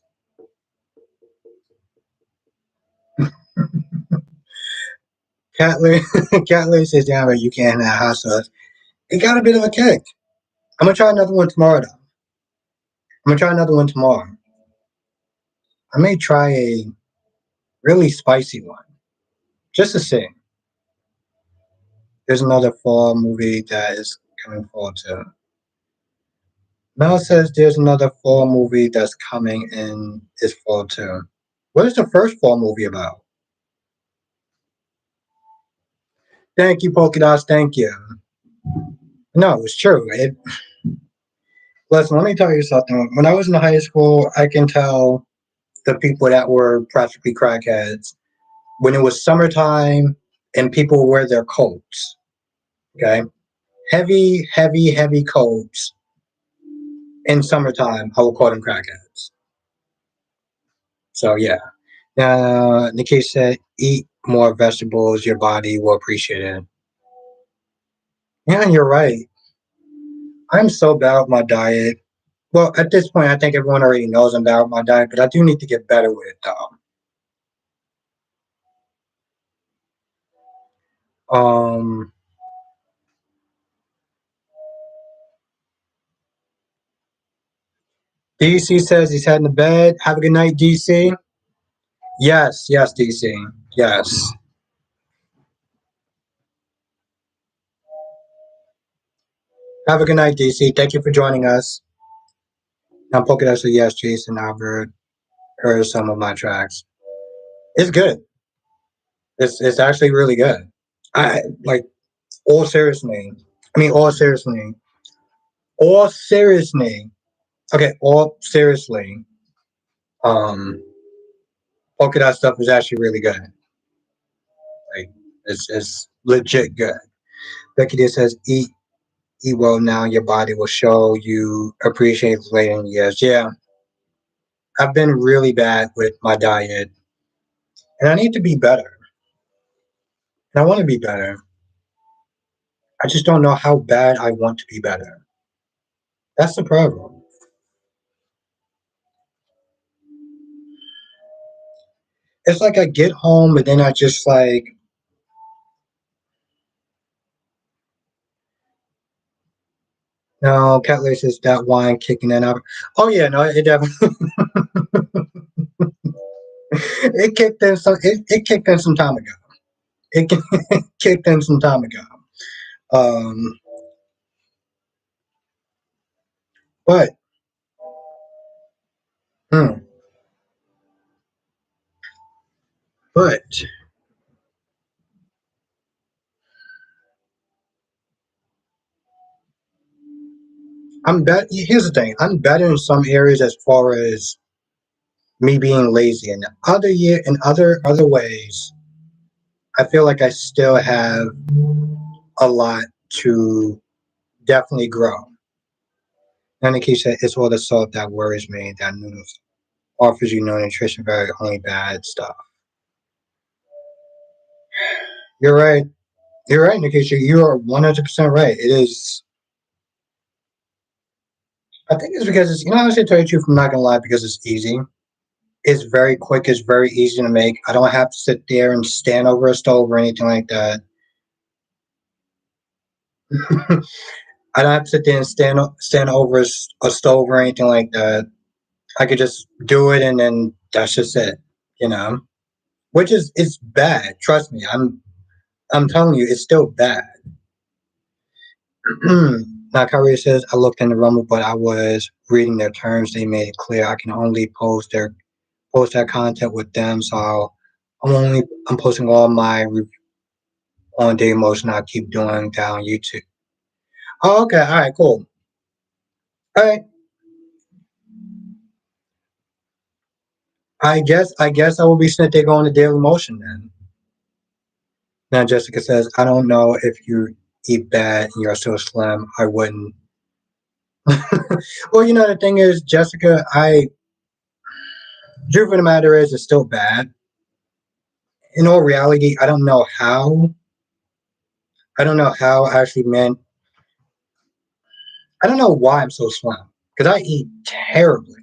Catlin, Catlin says, "Damn it, you can't have hot sauce." It got a bit of a kick. I'm gonna try another one tomorrow. Though. I'm gonna try another one tomorrow. I may try a really spicy one just to see. There's another fall movie that is coming forward too. Mel says there's another fall movie that's coming in this fall too. What is the first fall movie about? Thank you, Polka Dots. Thank you. No, it's true. Listen, let me tell you something. When I was in high school, I can tell the people that were practically crackheads when it was summertime and people wear their coats. Okay, heavy, heavy, heavy coats in summertime. I would call them crackheads. So yeah. Nikki said, eat more vegetables. Your body will appreciate it. Yeah, you're right. I'm so bad with my diet. Well, at this point, I think everyone already knows I'm bad with my diet, but I do need to get better with it, though. Um, DC says he's heading to bed. Have a good night, DC. Yes, yes, DC. Yes. Have a good night, DC. Thank you for joining us. Now, Polka said yes, Jason Albert heard some of my tracks. It's good. It's actually really good. I like all seriously. I mean, all seriously. All seriously. Okay, all seriously. Um, Polka Dot stuff is actually really good. Like, it's legit good. Becky D says, eat well now. Your body will show you appreciate it later in years. Yeah, I've been really bad with my diet, and I need to be better. And I want to be better. I just don't know how bad I want to be better. That's the problem. It's like I get home, and then I just like, no, Cat Lace is that wine kicking in. Oh yeah, no, it definitely it kicked in some. It kicked in some time ago. It kicked in some time ago. Um, but hmm, but I'm bet. Here's the thing. I'm better in some areas as far as me being lazy. In other ways, I feel like I still have a lot to definitely grow. And like you said, it's all the salt that worries me. That noodles offers you no nutrition, very only bad stuff. You're right. You're right, Nikisha. You are 100% right. It is. I think it's because it's. I should tell you the truth. I'm not gonna lie because it's easy. It's very quick. It's very easy to make. I don't have to sit there and stand over a stove or anything like that. I don't have to sit there and stand over a stove or anything like that. I could just do it and then that's just it. You know, which is it's bad. Trust me. I'm telling you, it's still bad. Now, Kyrie says, I looked in the Rumble, but I was reading their terms. They made it clear I can only post that content with them. So I'm posting all my on Daily Motion. I keep doing that on YouTube. Oh, okay. All right. Cool. All right. I guess I will be sent there going to Daily Motion then. Now Jessica says, I don't know if you eat bad and you're so slim. I wouldn't. Well, the thing is, Jessica, truth of the matter is, it's still bad. In all reality, I don't know how. I don't know how actually, man. I don't know why I'm so slim because I eat terribly.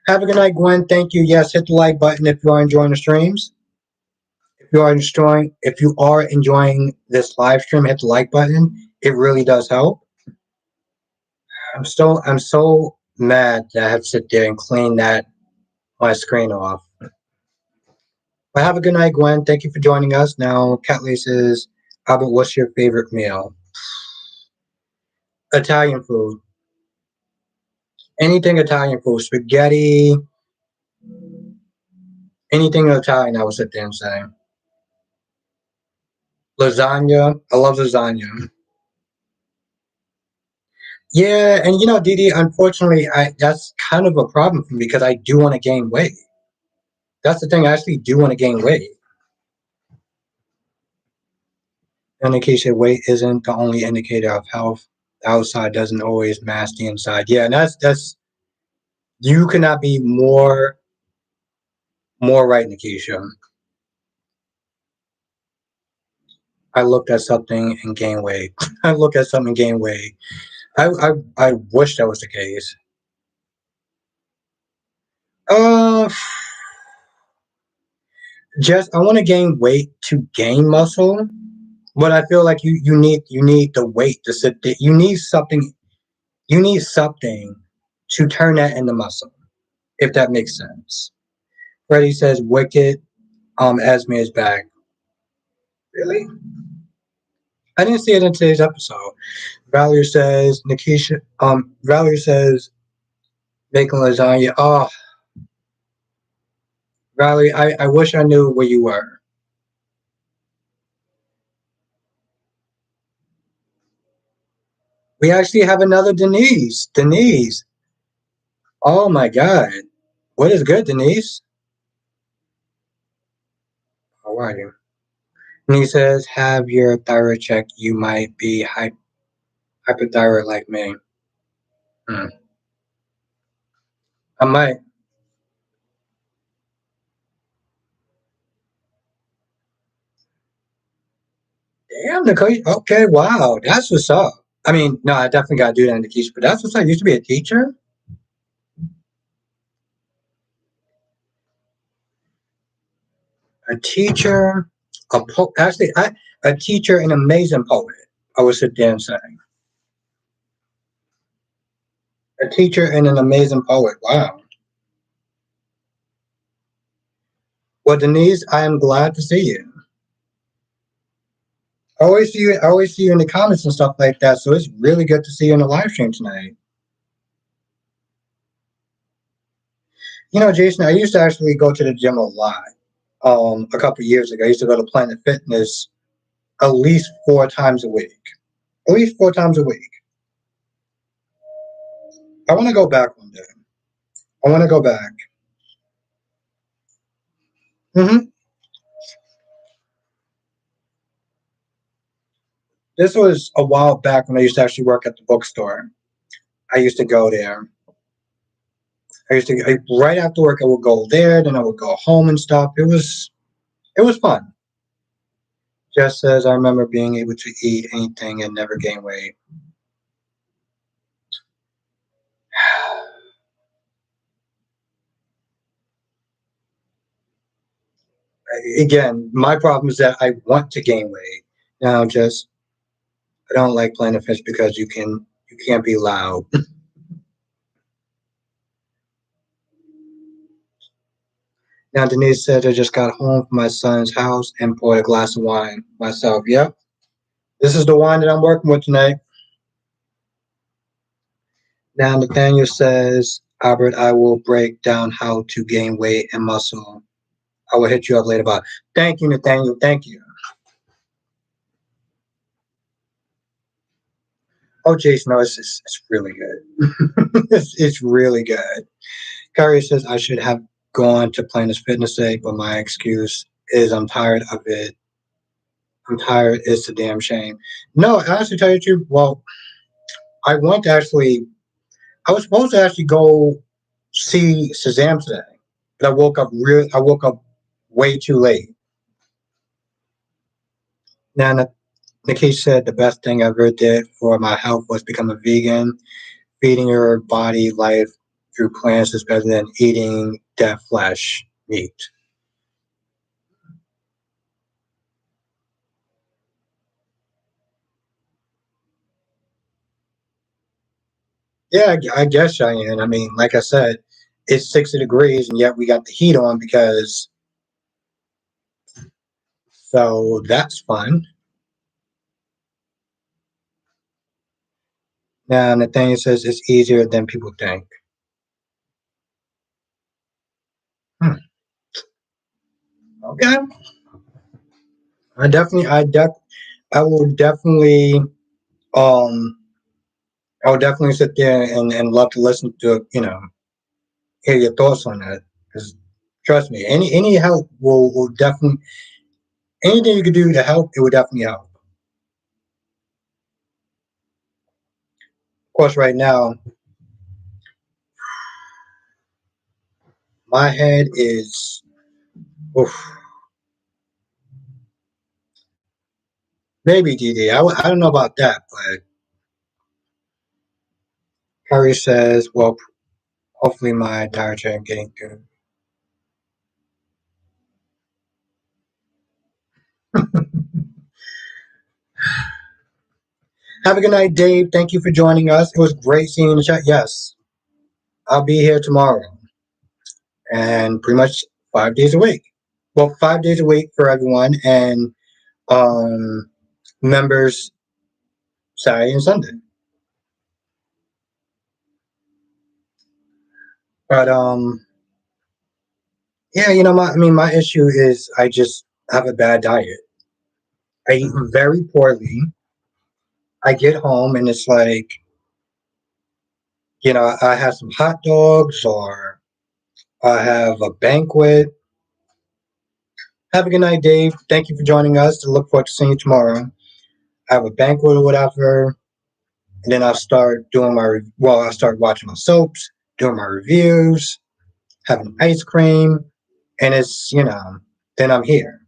Have a good night, Gwen. Thank you. Yes, hit the like button if you are enjoying the streams. If you are enjoying this live stream, hit the like button. It really does help. I'm so mad that I have to sit there and clean that my screen off. But have a good night, Gwen. Thank you for joining us. Now, Catley says, Albert, what's your favorite meal? Italian food. Anything Italian food. Spaghetti, anything Italian, I would sit there and say. Lasagna. I love lasagna. Yeah, and Didi, unfortunately, that's kind of a problem for me because I do want to gain weight. That's the thing. I actually do want to gain weight. And in case your weight isn't the only indicator of health, the outside doesn't always match the inside. Yeah, and that's you cannot be more right, Nikisha. I looked at something and gained weight. I looked at something and gained weight. I wish that was the case. Uh, Just I want to gain weight to gain muscle, but I feel like you need the weight to sit there. You need something to turn that into muscle, if that makes sense. Freddie says Wicked Esme is back. Really? I didn't see it in today's episode. Valerie says making lasagna. Oh, Valerie, I wish I knew where you were. We actually have another Denise. Denise. Oh my God. What is good, Denise? How are you? Denise says, have your thyroid checked. You might be hypothyroid like me. Hmm. I might. Damn, Nicole. Okay, wow. That's what's up. I mean, no, I definitely got to do that in the teacher, but that's what's up. You used to be a teacher? A teacher, a teacher, an amazing poet. I would sit there and say, a teacher and an amazing poet. Wow. Well, Denise, I am glad to see you. I always see you. I always see you in the comments and stuff like that. So it's really good to see you in the live stream tonight. You know, Jason, I used to actually go to the gym a lot. A couple of years ago, I used to go to Planet Fitness at least 4 times a week. At least 4 times a week. I want to go back one day. I want to go back. Hmm. This was a while back when I used to actually work at the bookstore. I used to go there. Right after work, I would go there. Then I would go home and stuff. It was fun. Just as I remember being able to eat anything and never gain weight. Again, my problem is that I want to gain weight. Now, just I don't like Planet Fish because you can't be loud. Now, Denise said I just got home from my son's house and poured a glass of wine myself. Yep, this is the wine that I'm working with tonight. Now, Nathaniel says, Albert, I will break down how to gain weight and muscle. I will hit you up later about. Thank you, Nathaniel. Thank you. Oh, Jason, no, it's really good. It's really good. Kyrie says I should have gone to Planet Fitness today, but my excuse is I'm tired of it. I'm tired. It's a damn shame. No, honestly, tell you the truth. Well, I want to actually. I was supposed to actually go see Shazam today, but I woke up way too late. Now, Nikki said the best thing I ever did for my health was become a vegan. Feeding your body life through plants is better than eating dead flesh meat. Yeah, I guess, Cheyenne. I mean, like I said, it's 60 degrees, and yet we got the heat on because, so that's fun. Now, Nathaniel says it's easier than people think. Hmm. Okay. I will definitely, um, I will definitely sit there and love to listen to, hear your thoughts on that. Because trust me, any help will definitely, anything you could do to help, it would definitely help. Of course, right now, my head is, oof, maybe DD. I don't know about that, but Harry says, well, hopefully my dietary I'm getting through. Have a good night, Dave. Thank you for joining us. It was great seeing you in the chat. Yes, I'll be here tomorrow and pretty much 5 days a week. Well, 5 days a week for everyone, and um, members Saturday and Sunday. But yeah, my issue is I just have a bad diet. I eat very poorly. I get home and it's like, I have some hot dogs or I have a banquet. Have a good night, Dave. Thank you for joining us. I look forward to seeing you tomorrow. I have a banquet or whatever, and then I'll start watching my soaps, doing my reviews, having ice cream, and then I'm here.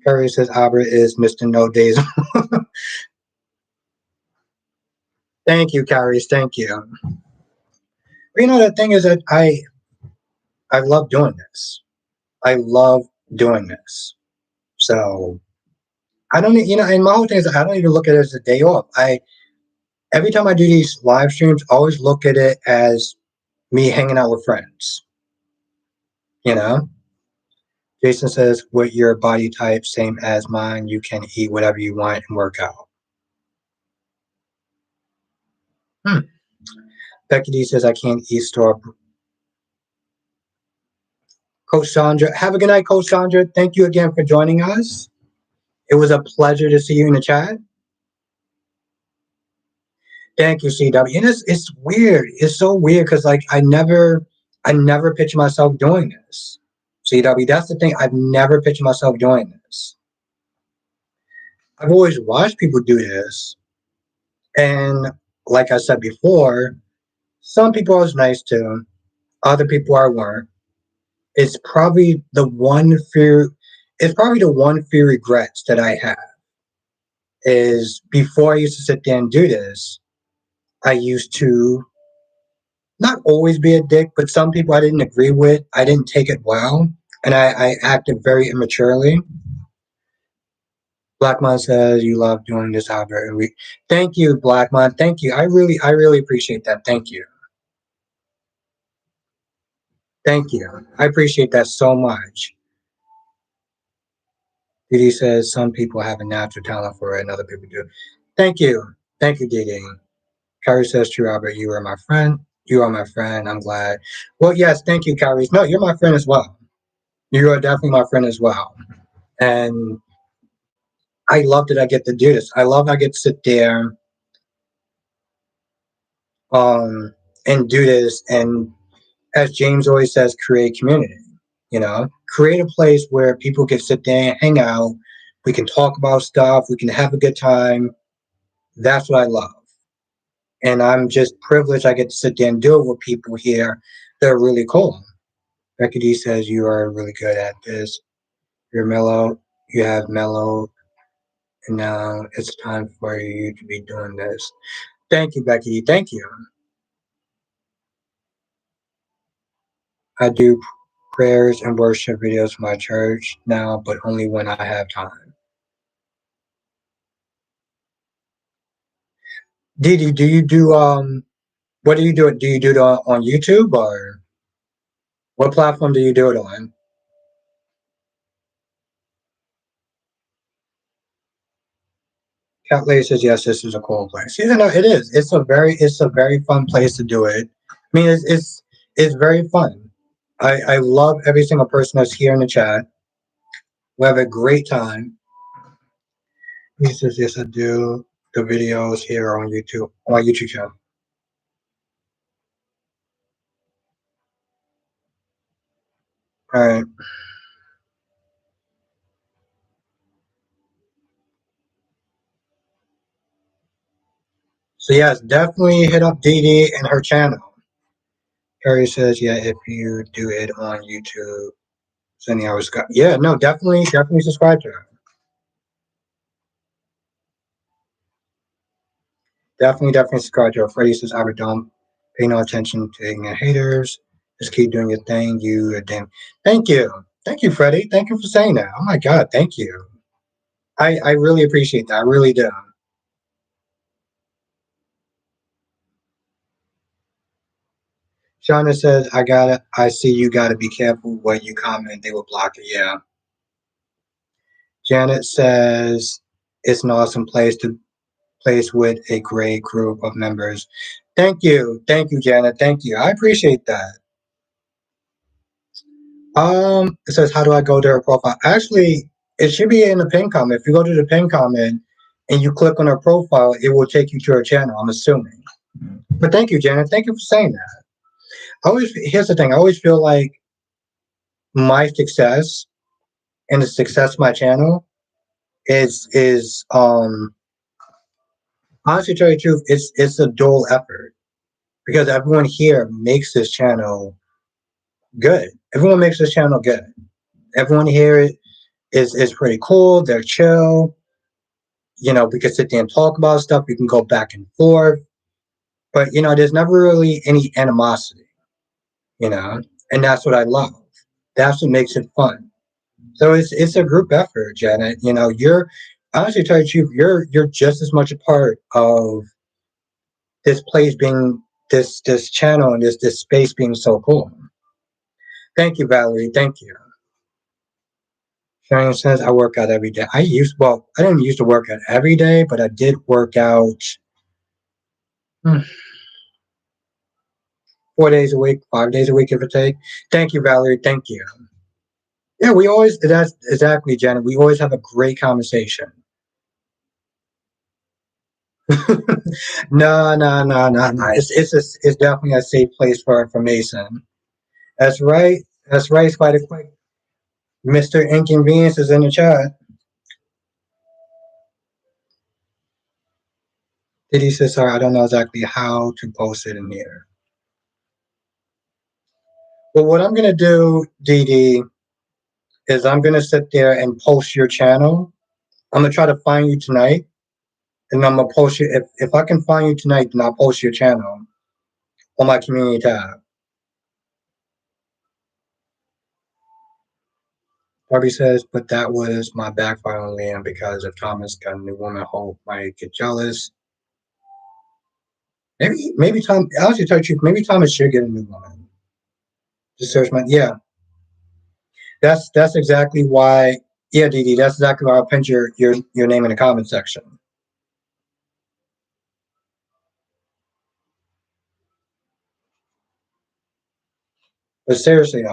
Curry says Albert is Mr. No Days. Thank you, Carrie. Thank you. But the thing is that I love doing this. I love doing this. So I don't, and my whole thing is I don't even look at it as a day off. Every time I do these live streams, I always look at it as me hanging out with friends. You know, Jason says, with your body type, same as mine, you can eat whatever you want and work out. Becky D says, I can't eat store. Coach Sandra, have a good night, Coach Sandra. Thank you again for joining us. It was a pleasure to see you in the chat. Thank you, CW. And it's weird. It's so weird because I never picture myself doing this. CW, that's the thing. I've never pictured myself doing this. I've always watched people do this. And like I said before, some people I was nice to, other people I weren't. It's probably the one fear regrets that I have is before I used to sit there and do this, I used to not always be a dick, but some people I didn't agree with, I didn't take it well, and I acted very immaturely. Blackmon says you love doing this, Albert. Thank you, Blackmon. Thank you. I really appreciate that. Thank you. Thank you. I appreciate that so much. Didi says some people have a natural talent for it and other people do. Thank you. Thank you, Didi. Kyrie says, true, Albert, you are my friend. You are my friend. I'm glad. Well, yes, thank you, Kyrie. No, you're my friend as well. You are definitely my friend as well. And I love that I get to do this. I love I get to sit there and do this. And as James always says, create community. Create a place where people can sit there and hang out. We can talk about stuff. We can have a good time. That's what I love. And I'm just privileged I get to sit there and do it with people here that are really cool. Becky D says you are really good at this. You're mellow. You have mellow. And now it's time for you to be doing this. Thank you, Becky. Thank you. I do prayers and worship videos for my church now, but only when I have time. Didi, do you do what do you do? Do you do it on YouTube or what platform do you do it on? Cat Lady says yes, this is a cool place. Yeah, no, it is. It's a very fun place to do it. I mean, it's very fun. I love every single person that's here in the chat. We have a great time. He says yes, I do the videos here on YouTube on my YouTube channel. All right. So yes, definitely hit up Dee Dee and her channel. Carrie says, yeah, if you do it on YouTube, sending hours. Yeah, no, definitely subscribe to her. Definitely subscribe to her. Freddie says, Albert, don't pay no attention to ignorant haters. Just keep doing your thing. You are damn. Thank you, Freddie. Thank you for saying that. Oh my God, thank you. I really appreciate that. I really do. Shauna says, I see you gotta be careful when you comment, they will block it. Yeah. Janet says, it's an awesome place with a great group of members. Thank you. Thank you, Janet. Thank you. I appreciate that. It says, how do I go to her profile? Actually, it should be in the pin comment. If you go to the pin comment and you click on her profile, it will take you to her channel, I'm assuming. But thank you, Janet. Thank you for saying that. Here's the thing. I always feel like my success and the success of my channel is honestly, to tell you the truth, it's a dual effort because everyone here makes this channel good. Everyone makes this channel good. Everyone here is pretty cool. They're chill. You know, we can sit there and talk about stuff. We can go back and forth. But you know, there's never really any animosity. You know, and that's what I love. That's what makes it fun. So it's a group effort, Janet. You know, you're honestly, to tell you the truth, you're just as much a part of this place being this channel and this space being so cool. Thank you, Valerie. Thank you. Sharon says I work out every day. I didn't used to work out every day, but I did work out hmm, 4 days a week, 5 days a week, if it take. Thank you, Valerie. Thank you. Yeah, that's exactly, Janet. We always have a great conversation. No, no, no, no, no. It's definitely a safe place for information. That's right. That's right, Spider Quick. Mr. Inconvenience is in the chat. Did he say sorry? I don't know exactly how to post it in here. But what I'm gonna do, Dee Dee, is I'm gonna sit there and post your channel. I'm gonna try to find you tonight, and I'm gonna post you. If I can find you tonight, then I'll post your channel on my community tab. Barbie says, but that was my backfire on Liam because if Thomas got a new woman, Hope might get jealous. Maybe Tom. I'll just tell you the truth. Maybe Thomas should get a new woman. Just search my That's exactly why. Yeah, Dee Dee, that's exactly why I pinned your name in the comment section. But seriously,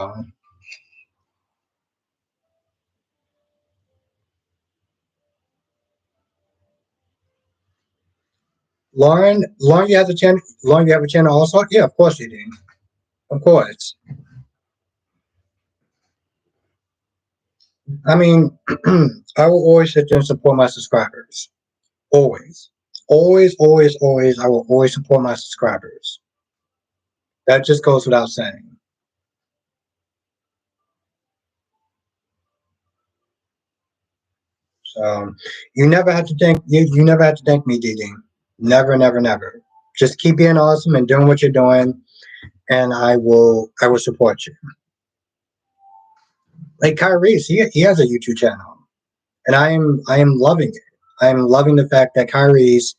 Lauren, you have a channel. Lauren, you have a channel also. Yeah, of course you do. Of course. I mean, I will always sit there and support my subscribers. Always, always, always, always. I will always support my subscribers. That just goes without saying. So you never have to thank you. You never have to thank me, Dee Dee. Never, never, never. Just keep being awesome and doing what you're doing, and I will support you. Like Kyrie, he has a YouTube channel, and I am loving it. I am loving the fact that Kyrie's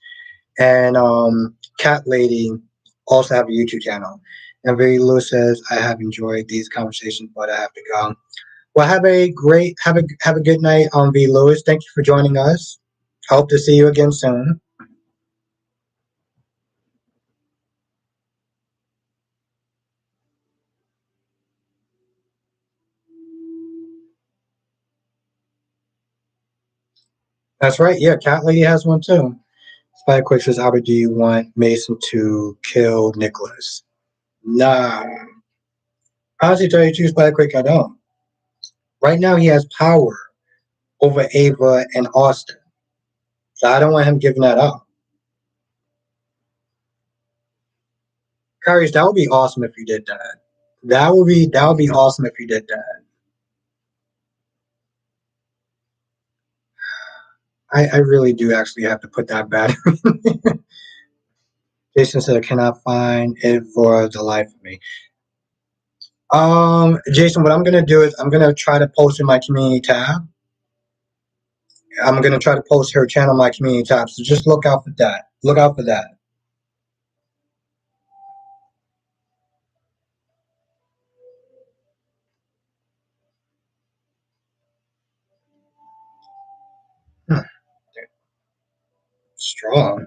and Cat Lady also have a YouTube channel. And Very Lewis says, I have enjoyed these conversations, but I have to go. Well, have a good night, V Lewis. Thank you for joining us. Hope to see you again soon. That's right. Yeah, Cat Lady has one too. Spider Quick says, Albert, do you want Mason to kill Nicholas? Nah. Honestly, tell you the truth, Spider Quick, I don't. Right now, he has power over Ava and Austin. So I don't want him giving that up. Karius, that would be awesome if you did that. That would be awesome if you did that. I really do actually have to put that battery. Jason said I cannot find it for the life of me. Jason, what I'm gonna do is I'm gonna try to post in my community tab, I'm gonna try to post her channel on my community tab, so just look out for that. Look out for that. Hmm, strong.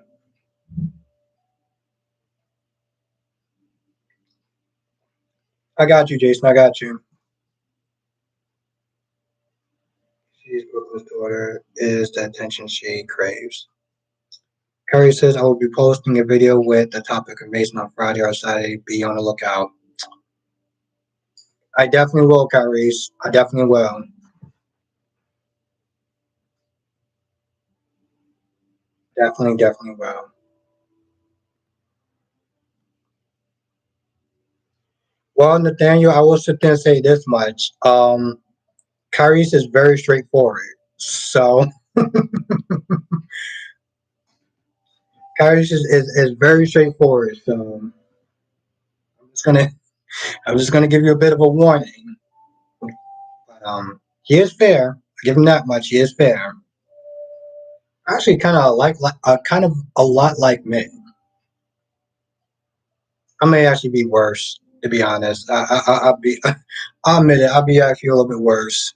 I got you, Jason. I got you. She's Brooklyn's daughter is the attention she craves. Curry says I will be posting a video with the topic of Mason on Friday or Saturday. Be on the lookout. I definitely will, Kyrie's. I definitely will. Definitely will. Well, Nathaniel, I will sit there and say this much. Kyrie's is very straightforward. So Kyrie's is very straightforward. So I'm just gonna I'm just gonna give you a bit of a warning. But he is fair. I give him that much. He is fair. Actually, kind of a lot like me. I may actually be worse, to be honest. I'll be, I'll admit it. I'll be actually a little bit worse.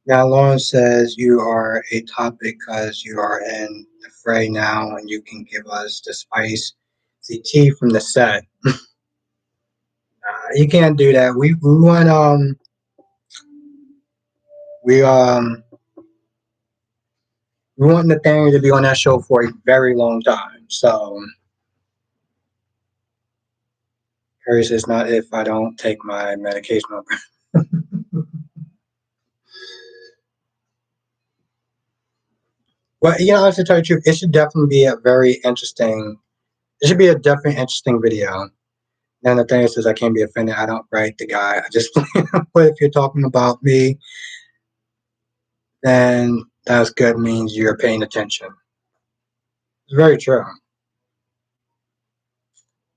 Now, Lauren says you are a topic because you are in the fray now, and you can give us the spice, the tea from the set. You can't do that. We we want Nathaniel to be on that show for a very long time. So, hers is not if I don't take my medication. But to tell you the truth, it should definitely be a very interesting. It should be a definitely interesting video. And the thing is, I can't be offended. I don't write the guy. I just. But if you're talking about me, then that's good. Means you're paying attention. It's very true.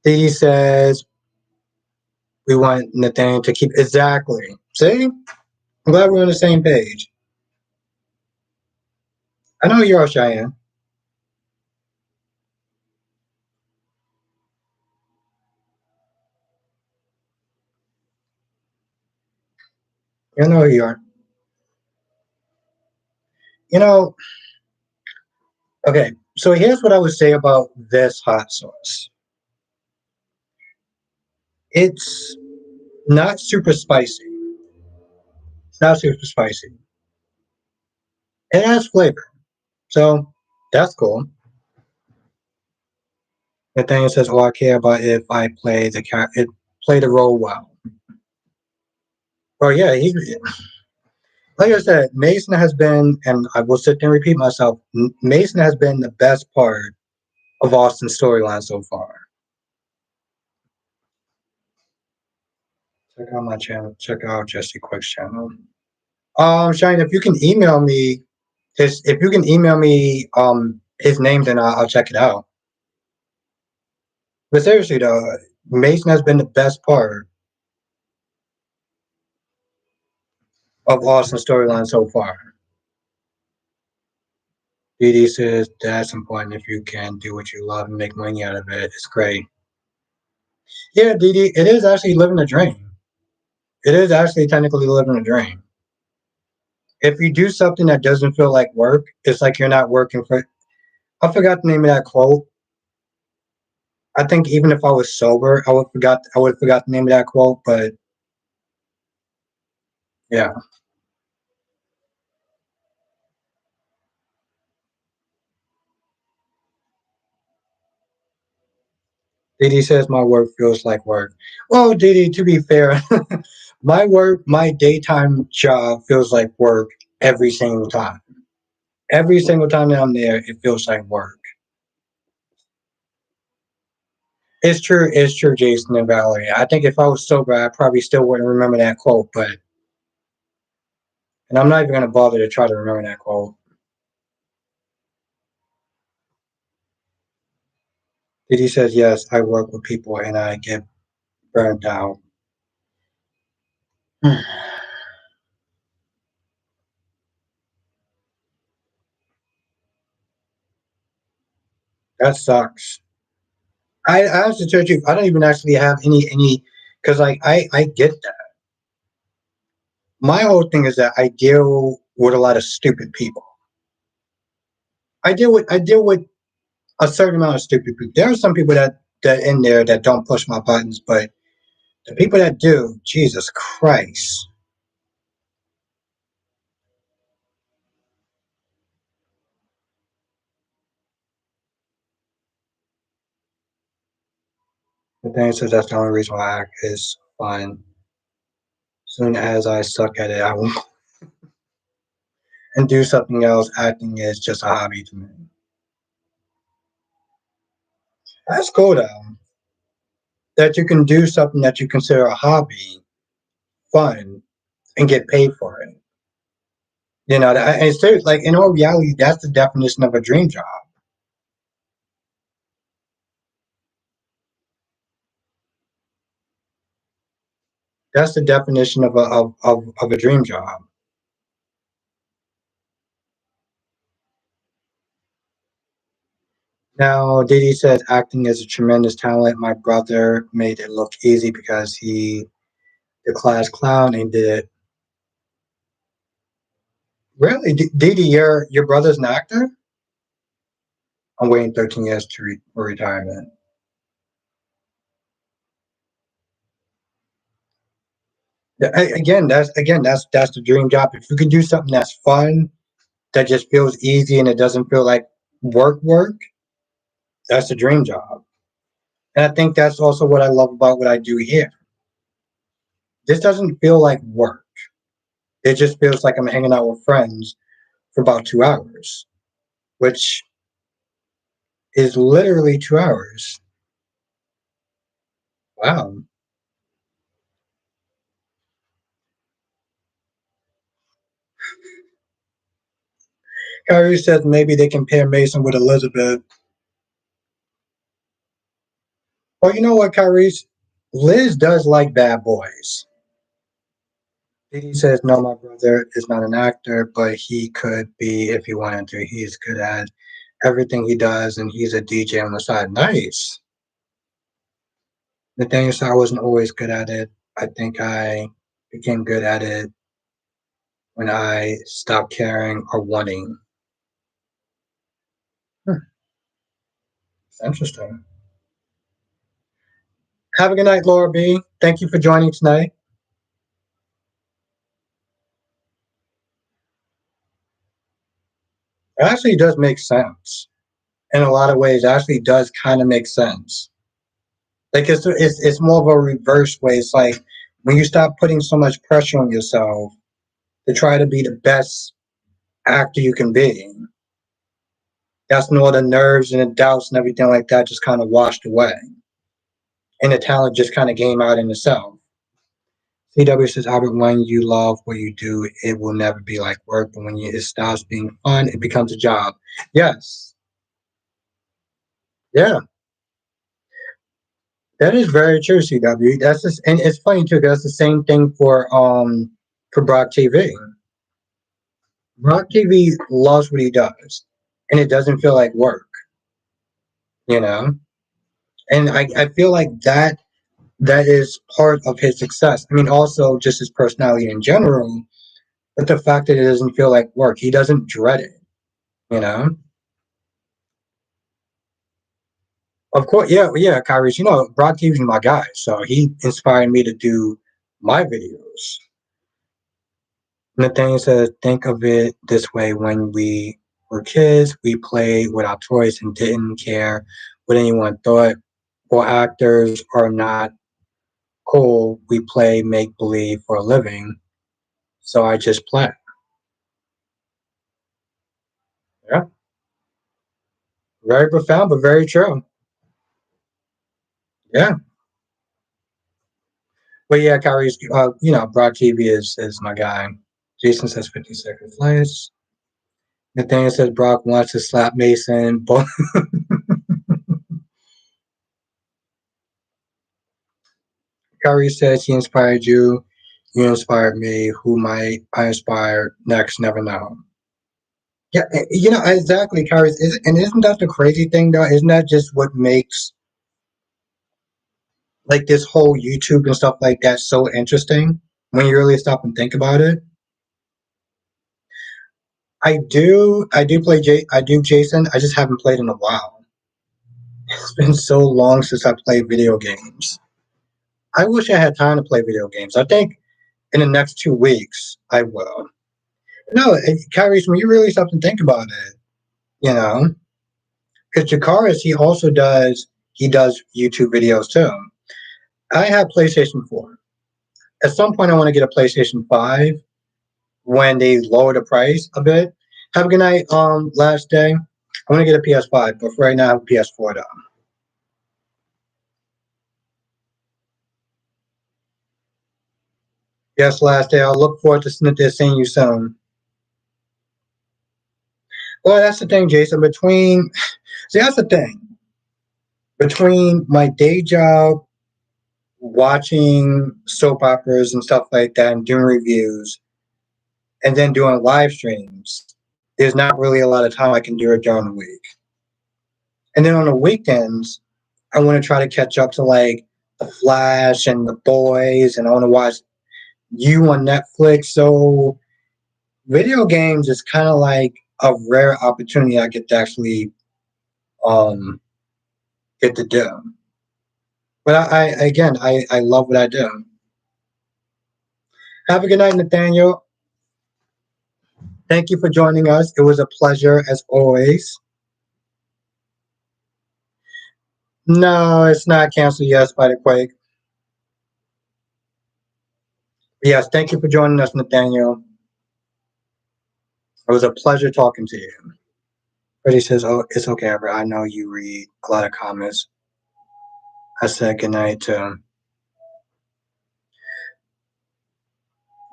Dee says we want Nathaniel to keep exactly. See, I'm glad we're on the same page. I know you're Cheyenne. I know you are. You know. Okay. So here's what I would say about this hot sauce. It's not super spicy. It's not super spicy. It has flavor, so that's cool. Nathaniel says, "All I care about if I play the role well." Well, yeah, he like I said, Mason has been, and I will sit there and repeat myself. Mason has been the best part of Austin's storyline so far. Check out my channel. Check out Jesse Quick's channel. Shane, if you can email me his name, then I'll check it out. But seriously though, Mason has been the best part of Austin's storyline so far. Dee says that's important if you can do what you love and make money out of it. It's great. Yeah, Dee, it is actually living a dream. It is actually technically living a dream. If you do something that doesn't feel like work, it's like you're not working for. I forgot the name of that quote. I think even if I was sober, I would have forgot the name of that quote. But yeah, Dee says my work feels like work. Well, Dee, to be fair, my daytime job feels like work every single time. Every single time that I'm there, it feels like work. It's true, Jason and Valerie. I think if I was sober, I probably still wouldn't remember that quote, and I'm not even gonna bother to try to remember that quote. Diddy says, yes, I work with people and I get burnt out. That sucks. I have to tell you, I don't even actually have any, because like I get that. My whole thing is that I deal with a lot of stupid people. I deal with a certain amount of stupid people. There are some people that in there that don't push my buttons, but the people that do, Jesus Christ. The thing is that's the only reason why I act is fun. Soon as I suck at it, I will and do something else. Acting is just a hobby to me. That's cool though. That you can do something that you consider a hobby, fun, and get paid for it. And it's like in all reality, that's the definition of a dream job. That's the definition of a dream job. Now, Didi says acting is a tremendous talent. My brother made it look easy because he the class clown and did it. Really, Didi, your brother's an actor? I'm waiting 13 years for retirement. Again, that's the dream job. If you can do something that's fun, that just feels easy and it doesn't feel like work, that's the dream job. And I think that's also what I love about what I do here. This doesn't feel like work. It just feels like I'm hanging out with friends for about 2 hours, which is literally 2 hours. Wow. Kyrie says maybe they can pair Mason with Elizabeth. Well, you know what, Kyrie? Liz does like bad boys. Didi says, no, my brother is not an actor, but he could be if he wanted to. He's good at everything he does, and he's a DJ on the side. Nice. The thing is, I wasn't always good at it. I think I became good at it when I stopped caring or wanting. Hmm, it's interesting. Have a good night, Laura B. Thank you for joining tonight. It actually does make sense in a lot of ways. It actually does kind of make sense. Like it's more of a reverse way. It's like when you stop putting so much pressure on yourself to try to be the best actor you can be. That's when all the nerves and the doubts and everything like that just kind of washed away. And the talent just kind of came out in itself. CW says, Albert, when you love what you do, it will never be like work. But when it stops being fun, it becomes a job. Yes. Yeah. That is very true, CW. That's just, and it's funny too, because that's the same thing for Brock TV. Brock TV loves what he does, and it doesn't feel like work, you know. And I feel like that is part of his success. I mean, also just his personality in general, but the fact that it doesn't feel like work, he doesn't dread it, you know. Of course, yeah, yeah, Kyrie. Brock TV's my guy, so he inspired me to do my videos. Nathaniel says, think of it this way: when we were kids, we played with our toys and didn't care what anyone thought. Or actors are not cool. We play make believe for a living, so I just play. Yeah, very profound, but very true. Yeah, but yeah, Kyrie's, Brock TV is my guy. Jason says 50-second flights. Nathaniel says Brock wants to slap Mason. Kyrie says he inspired you. You inspired me. Who might I inspire next? Never know. Yeah, exactly, Kyrie. And isn't that the crazy thing, though? Isn't that just what makes like this whole YouTube and stuff like that so interesting when you really stop and think about it? I do play I do Jason. I just haven't played in a while. It's been so long since I played video games. I wish I had time to play video games. I think in the next 2 weeks I will. No, Kyrie, when you really stop and think about it, you know, because Jakaris, he does YouTube videos too. I have PlayStation 4. At some point, I want to get a PlayStation 5 when they lower the price a bit. Have a good night. Last day, I want to get a PS5, but for right now, I have a PS4 though. Yes, last day. I'll look forward to seeing you soon. Well, that's the thing, Jason. See, that's the thing. Between my day job, watching soap operas and stuff like that, and doing reviews, and then doing live streams, there's not really a lot of time I can do it during the week. And then on the weekends, I want to try to catch up to like The Flash and The Boys, and I want to watch You on Netflix. So video games is kind of like a rare opportunity I get to actually um, get to do. But I love what I do. Have a good night, Nathaniel. Thank you for joining us. It was a pleasure as always. No, it's not canceled yet, Spider-Quake. Yes, thank you for joining us, Nathaniel. It was a pleasure talking to you. Freddie says, "Oh, it's okay, Amber. I know you read a lot of comments." I said good night to him.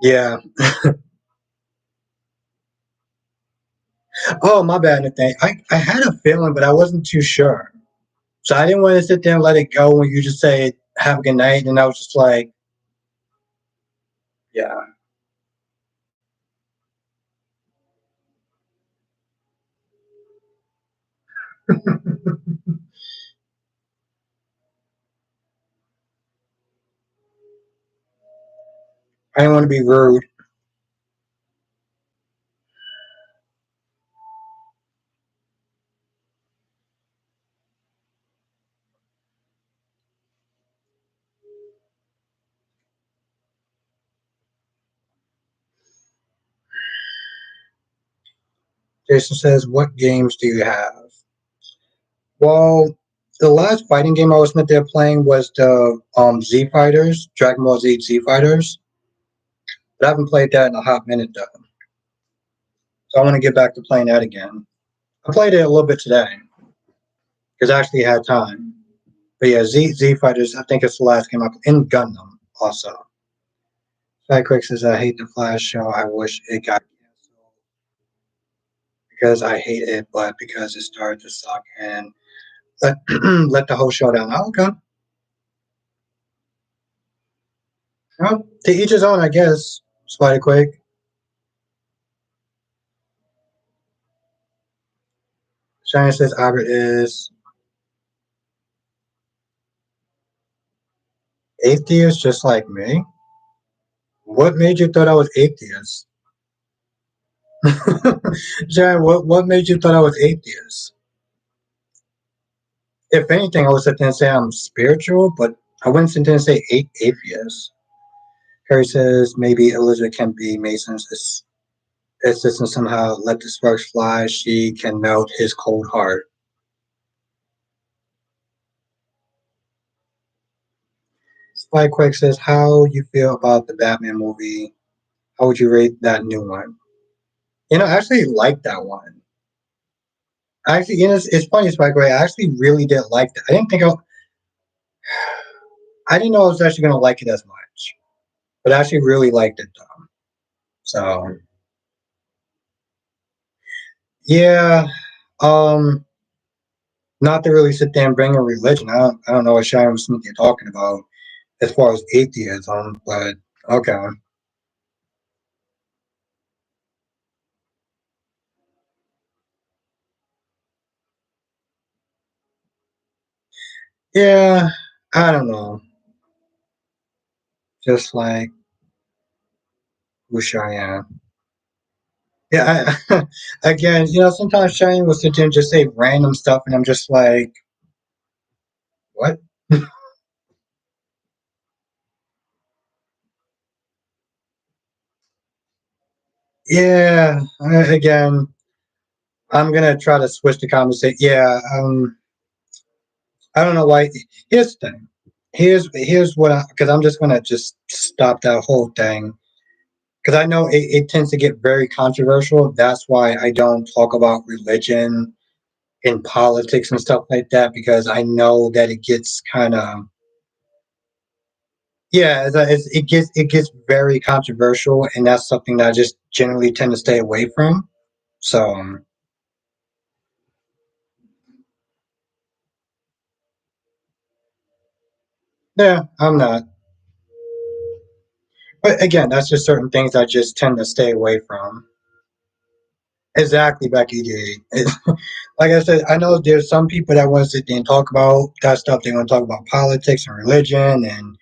Yeah. Oh, my bad, Nathaniel. I had a feeling, but I wasn't too sure. So I didn't want to sit there and let it go when you just say have a good night. And I was just like, yeah. I didn't want to be rude. Jason says, what games do you have? Well, the last fighting game I was in there playing was the Z Fighters, Dragon Ball Z Fighters. But I haven't played that in a hot minute though. So I want to get back to playing that again. I played it a little bit today because I actually had time. But yeah, Z Fighters, I think it's the last game I played. In Gundam also. Quick says, I hate the Flash show. I wish it got canceled because I hate it, but because it started to suck and let, let the whole show down. Oh, okay. Well, to each his own, I guess. Spider Quake. Shiny says Albert is atheist just like me. What made you thought I was atheist? Shiny, what made you thought I was atheist? If anything, I would sit there and say I'm spiritual, but I wouldn't sit there and say atheist. Harry says maybe Elizabeth can be Mason's assistant somehow. Let the sparks fly. She can melt his cold heart. Spyquake says, how you feel about the Batman movie? How would you rate that new one? I actually like that one. Actually, it's funny, Spyquake. I actually really did like that. I didn't know I was actually going to like it as much, but I actually really liked it though. So yeah, um, not to really sit there and bring a religion. I don't know what Shine was you're talking about. as far as atheism, but okay. Yeah, I don't know. Just like who Cheyenne. Yeah, again, sometimes Cheyenne will sit there and just say random stuff, and I'm just like, what? Yeah, again, I'm gonna try to switch the conversation. Yeah, I don't know why. Here's the thing. Here's what because I'm just gonna just stop that whole thing because I know it tends to get very controversial. That's why I don't talk about religion in politics and stuff like that because I know that it gets kind of yeah, it gets very controversial, and that's something that I just generally tend to stay away from. So yeah, I'm not. But again, that's just certain things I just tend to stay away from. Exactly, Becky D. Like I said, I know there's some people that want to sit there and talk about that stuff. They want to talk about politics and religion and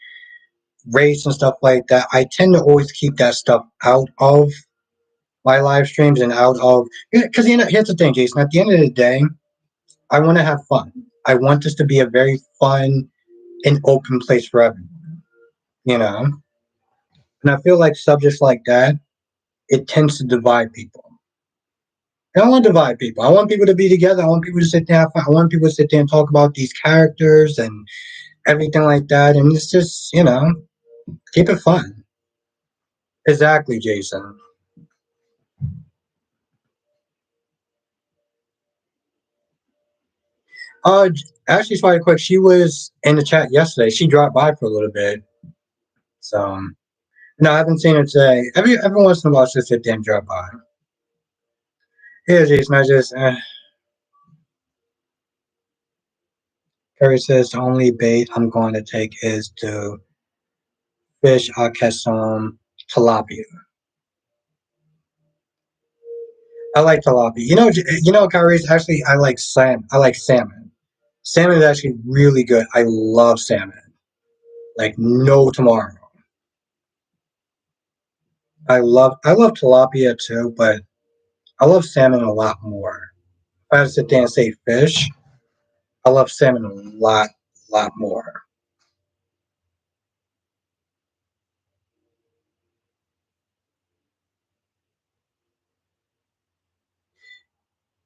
race and stuff like that. I tend to always keep that stuff out of my live streams and out of because here's the thing, Jason. At the end of the day, I want to have fun. I want this to be a very fun and open place for everyone. You know, and I feel like subjects like that it tends to divide people. I don't want to divide people. I want people to be together. I want people to sit there. I want people to sit there and talk about these characters and everything like that. And it's just, keep it fun. Exactly, Jason. Actually, sorry, quick. She was in the chat yesterday. She dropped by for a little bit. So, no, I haven't seen her today. Every once in a while, she'll sit there and drop by. Yeah, Jason. Curry says the only bait I'm going to take is to fish. I'll catch some tilapia. I like tilapia. Kyrie's actually I like salmon. I like salmon. Salmon is actually really good. I love salmon. Like no tomorrow. I love tilapia too, but I love salmon a lot more. If I had to sit there and say fish, I love salmon a lot more.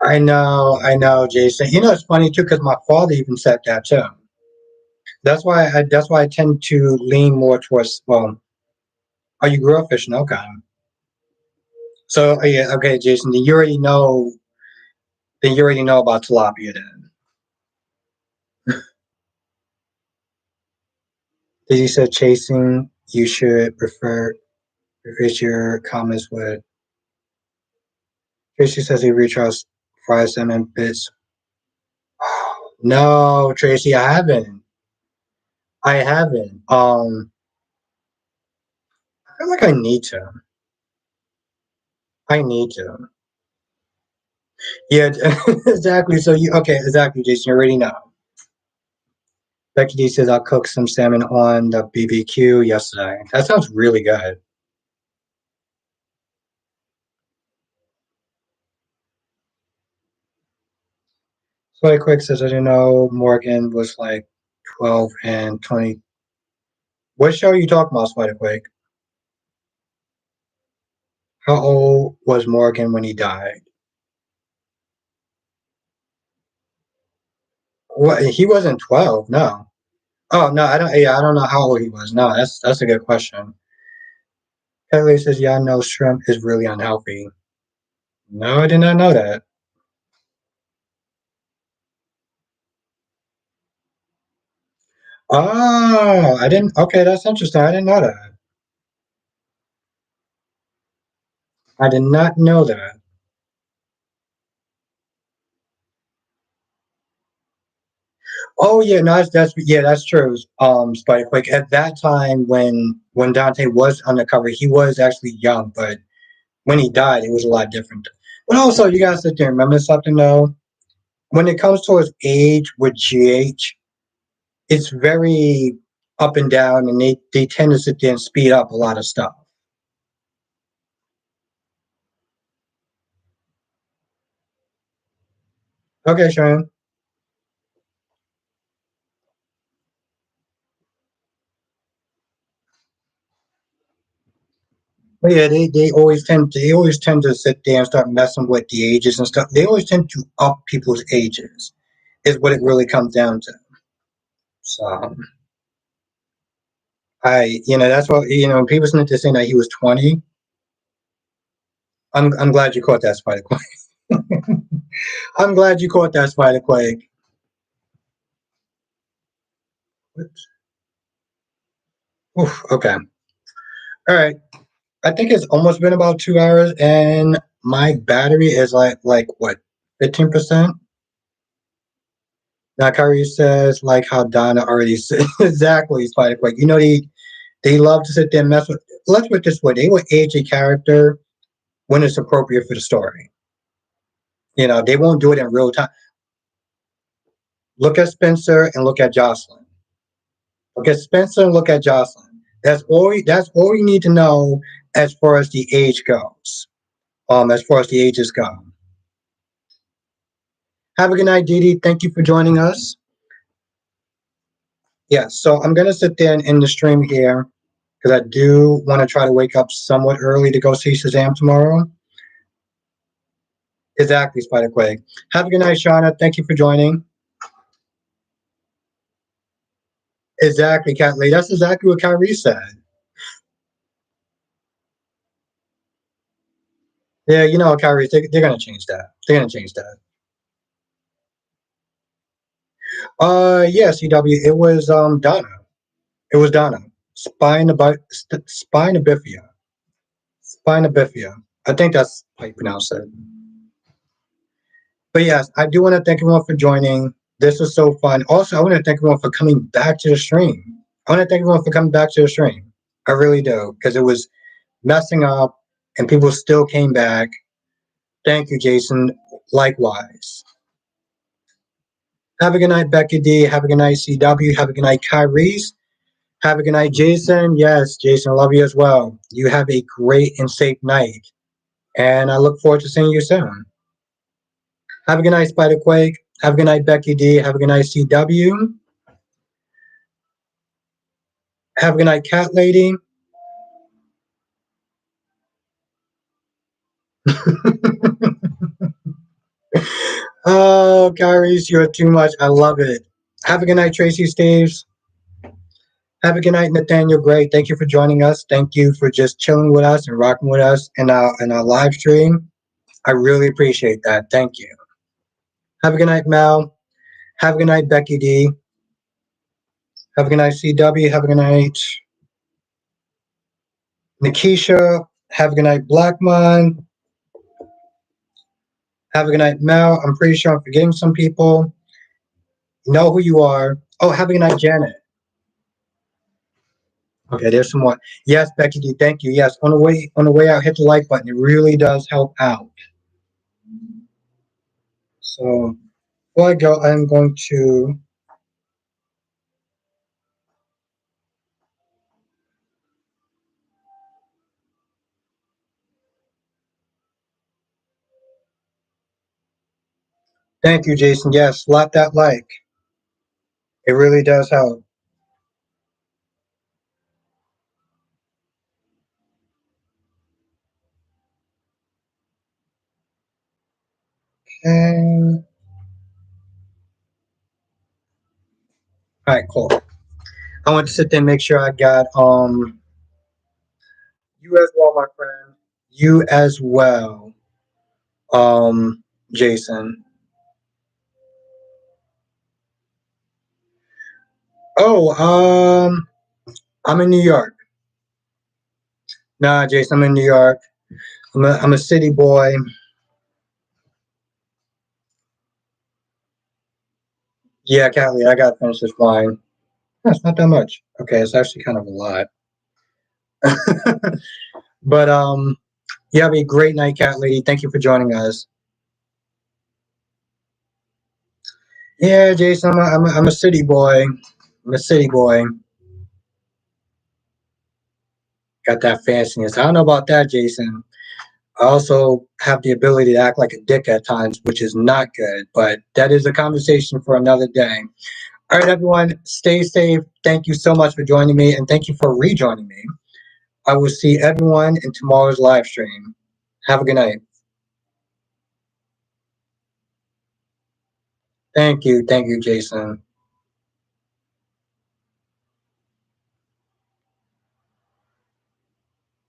I know, Jason. It's funny too because my father even said that too. That's why I tend to lean more towards. Well, oh, you grew up fishing, okay. So yeah, okay, Jason. Then you already know about tilapia. Then did you say chasing? You should preface your comments with. Tracy says he retries fries them in bits. No, Tracy, I haven't. I haven't. I feel like I need to. I need to. Yeah, exactly. So exactly, Jason. You already know. Becky D says I'll cook some salmon on the BBQ yesterday. That sounds really good. Slight Quick says I didn't know Morgan was like 12 and 20. What show are you talking about, Spider Quake? How old was Morgan when he died? What he wasn't 12, no. Oh no, I don't yeah, I don't know how old he was. No, that's a good question. Kelly says, yeah, I know shrimp is really unhealthy. No, I did not know that. Oh, I didn't okay, that's interesting. I didn't know that. I did not know that. Oh yeah, no, that's yeah, that's true. Spike, like at that time when Dante was undercover, he was actually young, but when he died, it was a lot different. But also, you gotta sit there and remember something though. When it comes to his age with GH, it's very up and down, and they tend to sit there and speed up a lot of stuff. Okay, Sharon. But yeah, they always tend to sit there and start messing with the ages and stuff. They always tend to up people's ages, is what it really comes down to. So that's what people seem to saying that he was 20. I'm glad you caught that Spider Quake. I'm glad you caught that Spider Quake. Oof, okay. All right. I think it's almost been about 2 hours, and my battery is like what, 15%. Now Kyrie says like how Donna already said exactly Spider Quake. They love to sit there and mess with. Let's put it this way: they will age a character when it's appropriate for the story. They won't do it in real time. Look at Spencer and look at Jocelyn. Look at Spencer and look at Jocelyn. That's all you need to know as far as the age goes. As far as the ages go. Have a good night, Didi. Thank you for joining us. Yeah, so I'm gonna sit there and end the stream here because I do want to try to wake up somewhat early to go see Shazam tomorrow. Exactly, Spider Quake. Have a good night, Shauna. Thank you for joining. Exactly, Cat Lee. That's exactly what Kyrie said. Yeah, Kyrie, they're gonna change that. They're gonna change that. Yeah, CW. It was Donna. It was Donna. Spinobifia. Spinobifia. I think that's how you pronounce it. But yes, I do want to thank everyone for joining. This was so fun. Also, I want to thank everyone for coming back to the stream. I want to thank everyone for coming back to the stream. I really do, because it was messing up and people still came back. Thank you, Jason. Likewise. Have a good night, Becky D. Have a good night, CW. Have a good night, Kyrie's. Have a good night, Jason. Yes, Jason, I love you as well. You have a great and safe night. And I look forward to seeing you soon. Have a good night, Spider Quake. Have a good night, Becky D. Have a good night, CW. Have a good night, Cat Lady. Oh, Kyrie's, you're too much. I love it. Have a good night, Tracy Steves. Have a good night, Nathaniel Gray. Thank you for joining us. Thank you for just chilling with us and rocking with us in our live stream. I really appreciate that. Thank you. Have a good night, Mel. Have a good night, Becky D. Have a good night, CW. Have a good night, Nikisha. Have a good night, Blackmon. Have a good night, Mel. I'm pretty sure I'm forgetting some people. You know who you are. Oh, have a good night, Janet. Okay, there's some more. Yes, Becky D, thank you. Yes, on the way out, hit the like button. It really does help out. So before I go, I'm going to thank you, Jason. Yes, slap that like. It really does help. And all right, cool. I want to sit there and make sure I got you as well, my friend. You as well, Jason. Oh, I'm in New York. Nah, Jason, I'm in New York. I'm a city boy. Yeah, Callie, I gotta finish this wine. That's not that much. Okay, it's actually kind of a lot. But you have a great night, Cat Lady. Thank you for joining us. Yeah, Jason, I'm a city boy. I'm a city boy. Got that fanciness. I don't know about that, Jason. I also have the ability to act like a dick at times, which is not good, but that is a conversation for another day. All right, everyone, stay safe. Thank you so much for joining me, and thank you for rejoining me. I will see everyone in tomorrow's live stream. Have a good night. Thank you. Thank you, Jason.